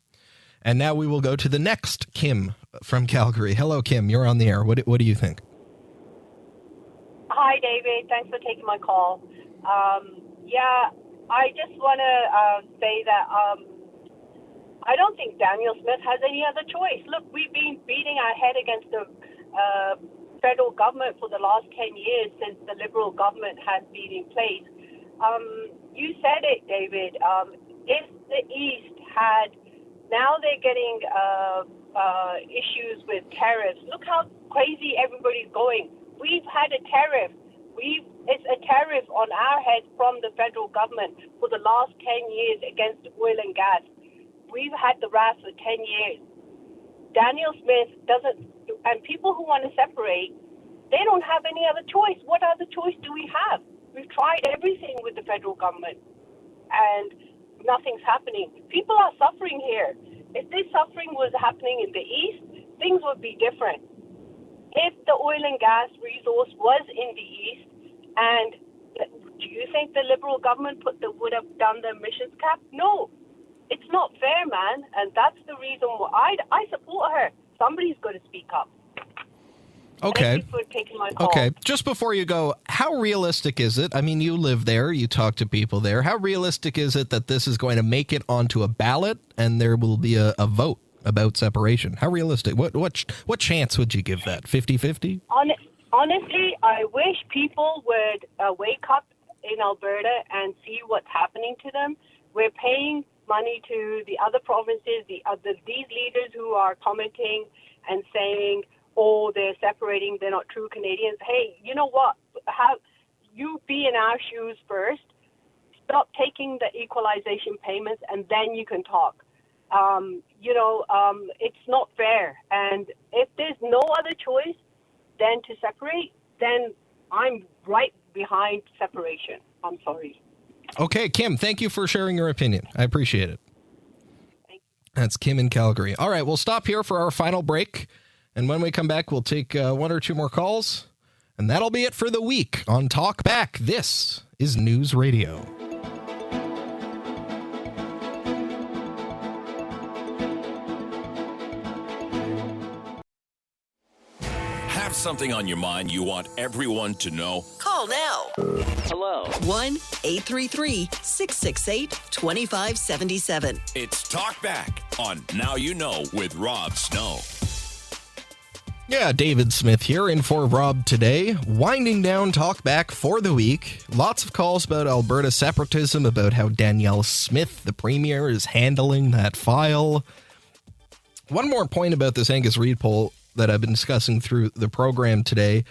And now we will go to the next Kim from Calgary. Hello, Kim. You're on the air. What do you think? Hi, David. Thanks for taking my call. I just want to say that I don't think Danielle Smith has any other choice. Look, we've been beating our head against the federal government for the last 10 years since the Liberal government has been in place. You said it, David. If the East had, now they're getting issues with tariffs. Look how crazy everybody's going. We've had a tariff. It's a tariff on our heads from the federal government for the last 10 years against oil and gas. We've had the wrath for 10 years. Danielle Smith doesn't, and people who want to separate, they don't have any other choice. What other choice do we have? We've tried everything with the federal government, and nothing's happening. People are suffering here. If this suffering was happening in the East, things would be different. If the oil and gas resource was in the East, and do you think the Liberal government would have done the emissions cap? No. It's not fair, man, and that's the reason why I support her. Somebody's got to speak up. Okay. Thank you for taking my call. Okay. Just before you go, how realistic is it? I mean, you live there, you talk to people there. How realistic is it that this is going to make it onto a ballot and there will be a vote about separation? How realistic? What chance would you give that? 50-50? Honestly, I wish people would wake up in Alberta and see what's happening to them. We're paying money to the other provinces, these leaders who are commenting and saying, oh, they're separating, they're not true Canadians. Hey, you know what? You be in our shoes first. Stop taking the equalization payments, and then you can talk. It's not fair. And if there's no other choice than to separate, then I'm right behind separation. I'm sorry. Okay, Kim, thank you for sharing your opinion. I appreciate it. That's Kim in Calgary. All right, we'll stop here for our final break. And when we come back, we'll take one or two more calls. And that'll be it for the week on Talkback. This is News Radio. Have something on your mind you want everyone to know? Call now. Hello. 1-833-668-2577. It's Talkback on Now You Know with Rob Snow. Yeah, David Smith here in for Rob today, winding down Talkback for the week. Lots of calls about Alberta separatism, about how Danielle Smith, the premier, is handling that file. One more point about this Angus Reid poll that I've been discussing through the program today.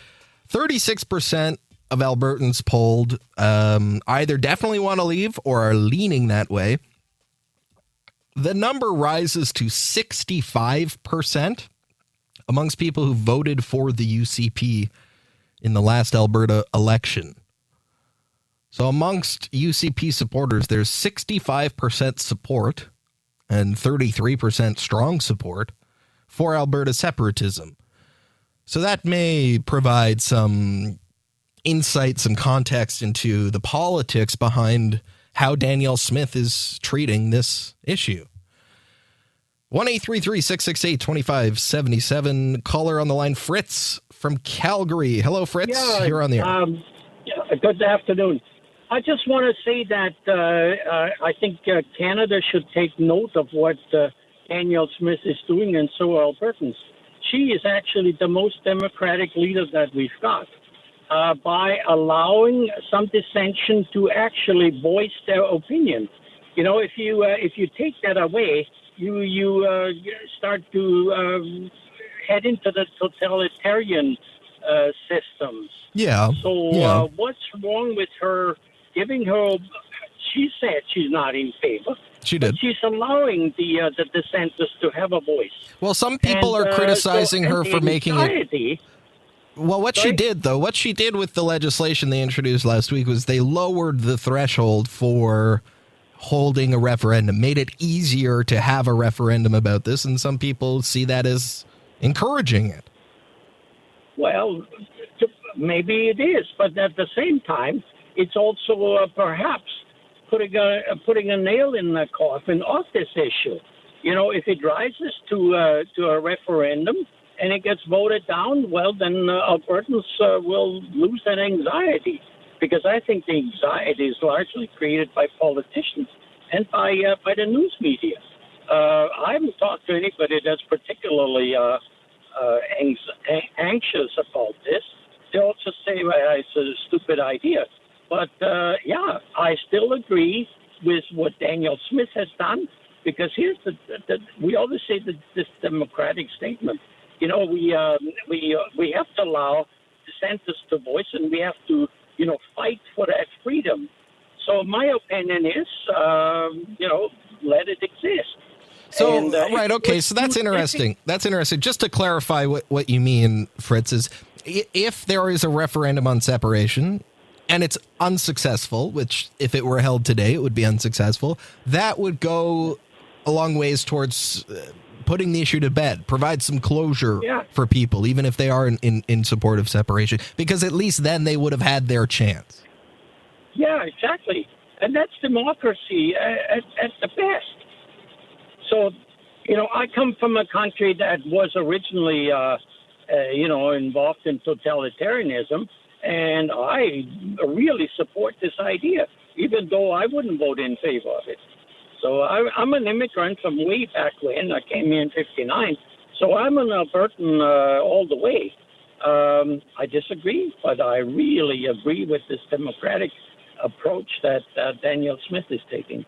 36% of Albertans polled either definitely want to leave or are leaning that way. The number rises to 65% amongst people who voted for the UCP in the last Alberta election. So amongst UCP supporters, there's 65% support and 33% strong support for Alberta separatism. So that may provide some insight, some context into the politics behind how Danielle Smith is treating this issue. 1-833-668-2577. Caller on the line, Fritz from Calgary. Hello, Fritz. Yeah, you're on the air. Good afternoon. I just want to say that I think Canada should take note of what Danielle Smith is doing, and so are Albertans. She is actually the most democratic leader that we've got by allowing some dissension to actually voice their opinion. You know, if you take that away, you start to head into the totalitarian systems. Yeah. So what's wrong with her giving her? She said she's not in favor. She did. But she's allowing the dissenters to have a voice. Well, some people are criticizing her for making it. Well, what she did with the legislation they introduced last week was they lowered the threshold for holding a referendum, made it easier to have a referendum about this, and some people see that as encouraging it. Well, maybe it is, but at the same time, it's also perhaps putting a nail in the coffin of this issue. You know, if it rises to a referendum and it gets voted down, well, then Albertans will lose that anxiety, because I think the anxiety is largely created by politicians and by the news media. I haven't talked to anybody that's particularly anxious about this. They also say, well, it's a stupid idea. But, I still agree with what Danielle Smith has done, because here's we always say this democratic statement. You know, we have to allow dissenters to voice, and we have to, fight for that freedom. So my opinion is, let it exist. So, so that's interesting. That's interesting. Just to clarify what you mean, Fritz, is if there is a referendum on separation and it's unsuccessful, which if it were held today, it would be unsuccessful, that would go a long ways towards putting the issue to bed, provide some closure for people, even if they are in support of separation, because at least then they would have had their chance. Yeah, exactly. And that's democracy at the best. So, I come from a country that was originally, involved in totalitarianism, and I really support this idea, even though I wouldn't vote in favor of it. So I'm an immigrant from way back when. I came here in 1959, so I'm an Albertan all the way. I disagree, but I really agree with this democratic approach that Danielle Smith is taking.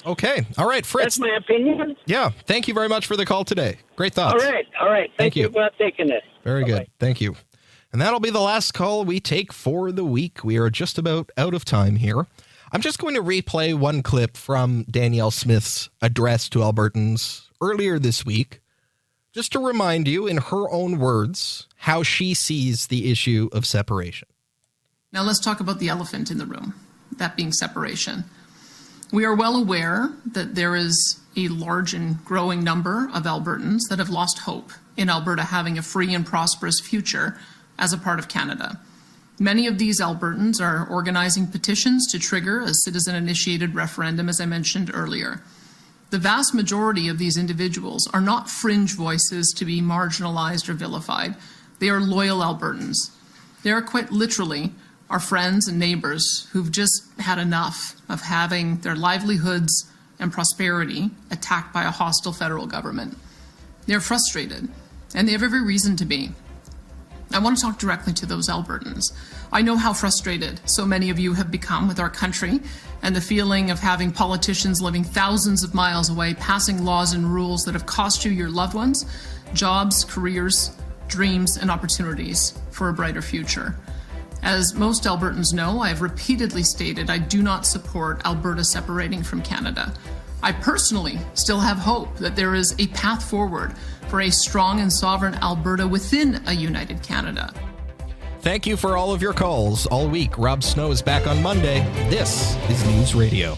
Okay. All right, Fritz. That's my opinion. Yeah. Thank you very much for the call today. Great thoughts. All right. Thank you for taking it. Very good. Thank you. And that'll be the last call we take for the week. We are just about out of time here. I'm just going to replay one clip from Danielle Smith's address to Albertans earlier this week, just to remind you, in her own words, how she sees the issue of separation. Now let's talk about the elephant in the room, that being separation. We are well aware that there is a large and growing number of Albertans that have lost hope in Alberta having a free and prosperous future as a part of Canada. Many of these Albertans are organizing petitions to trigger a citizen-initiated referendum, as I mentioned earlier. The vast majority of these individuals are not fringe voices to be marginalized or vilified. They are loyal Albertans. They are quite literally our friends and neighbors who've just had enough of having their livelihoods and prosperity attacked by a hostile federal government. They're frustrated, and they have every reason to be. I want to talk directly to those Albertans. I know how frustrated so many of you have become with our country and the feeling of having politicians living thousands of miles away, passing laws and rules that have cost you your loved ones, jobs, careers, dreams, and opportunities for a brighter future. As most Albertans know, I have repeatedly stated I do not support Alberta separating from Canada. I personally still have hope that there is a path forward for a strong and sovereign Alberta within a united Canada. Thank you for all of your calls all week. Rob Snow is back on Monday. This is News Radio.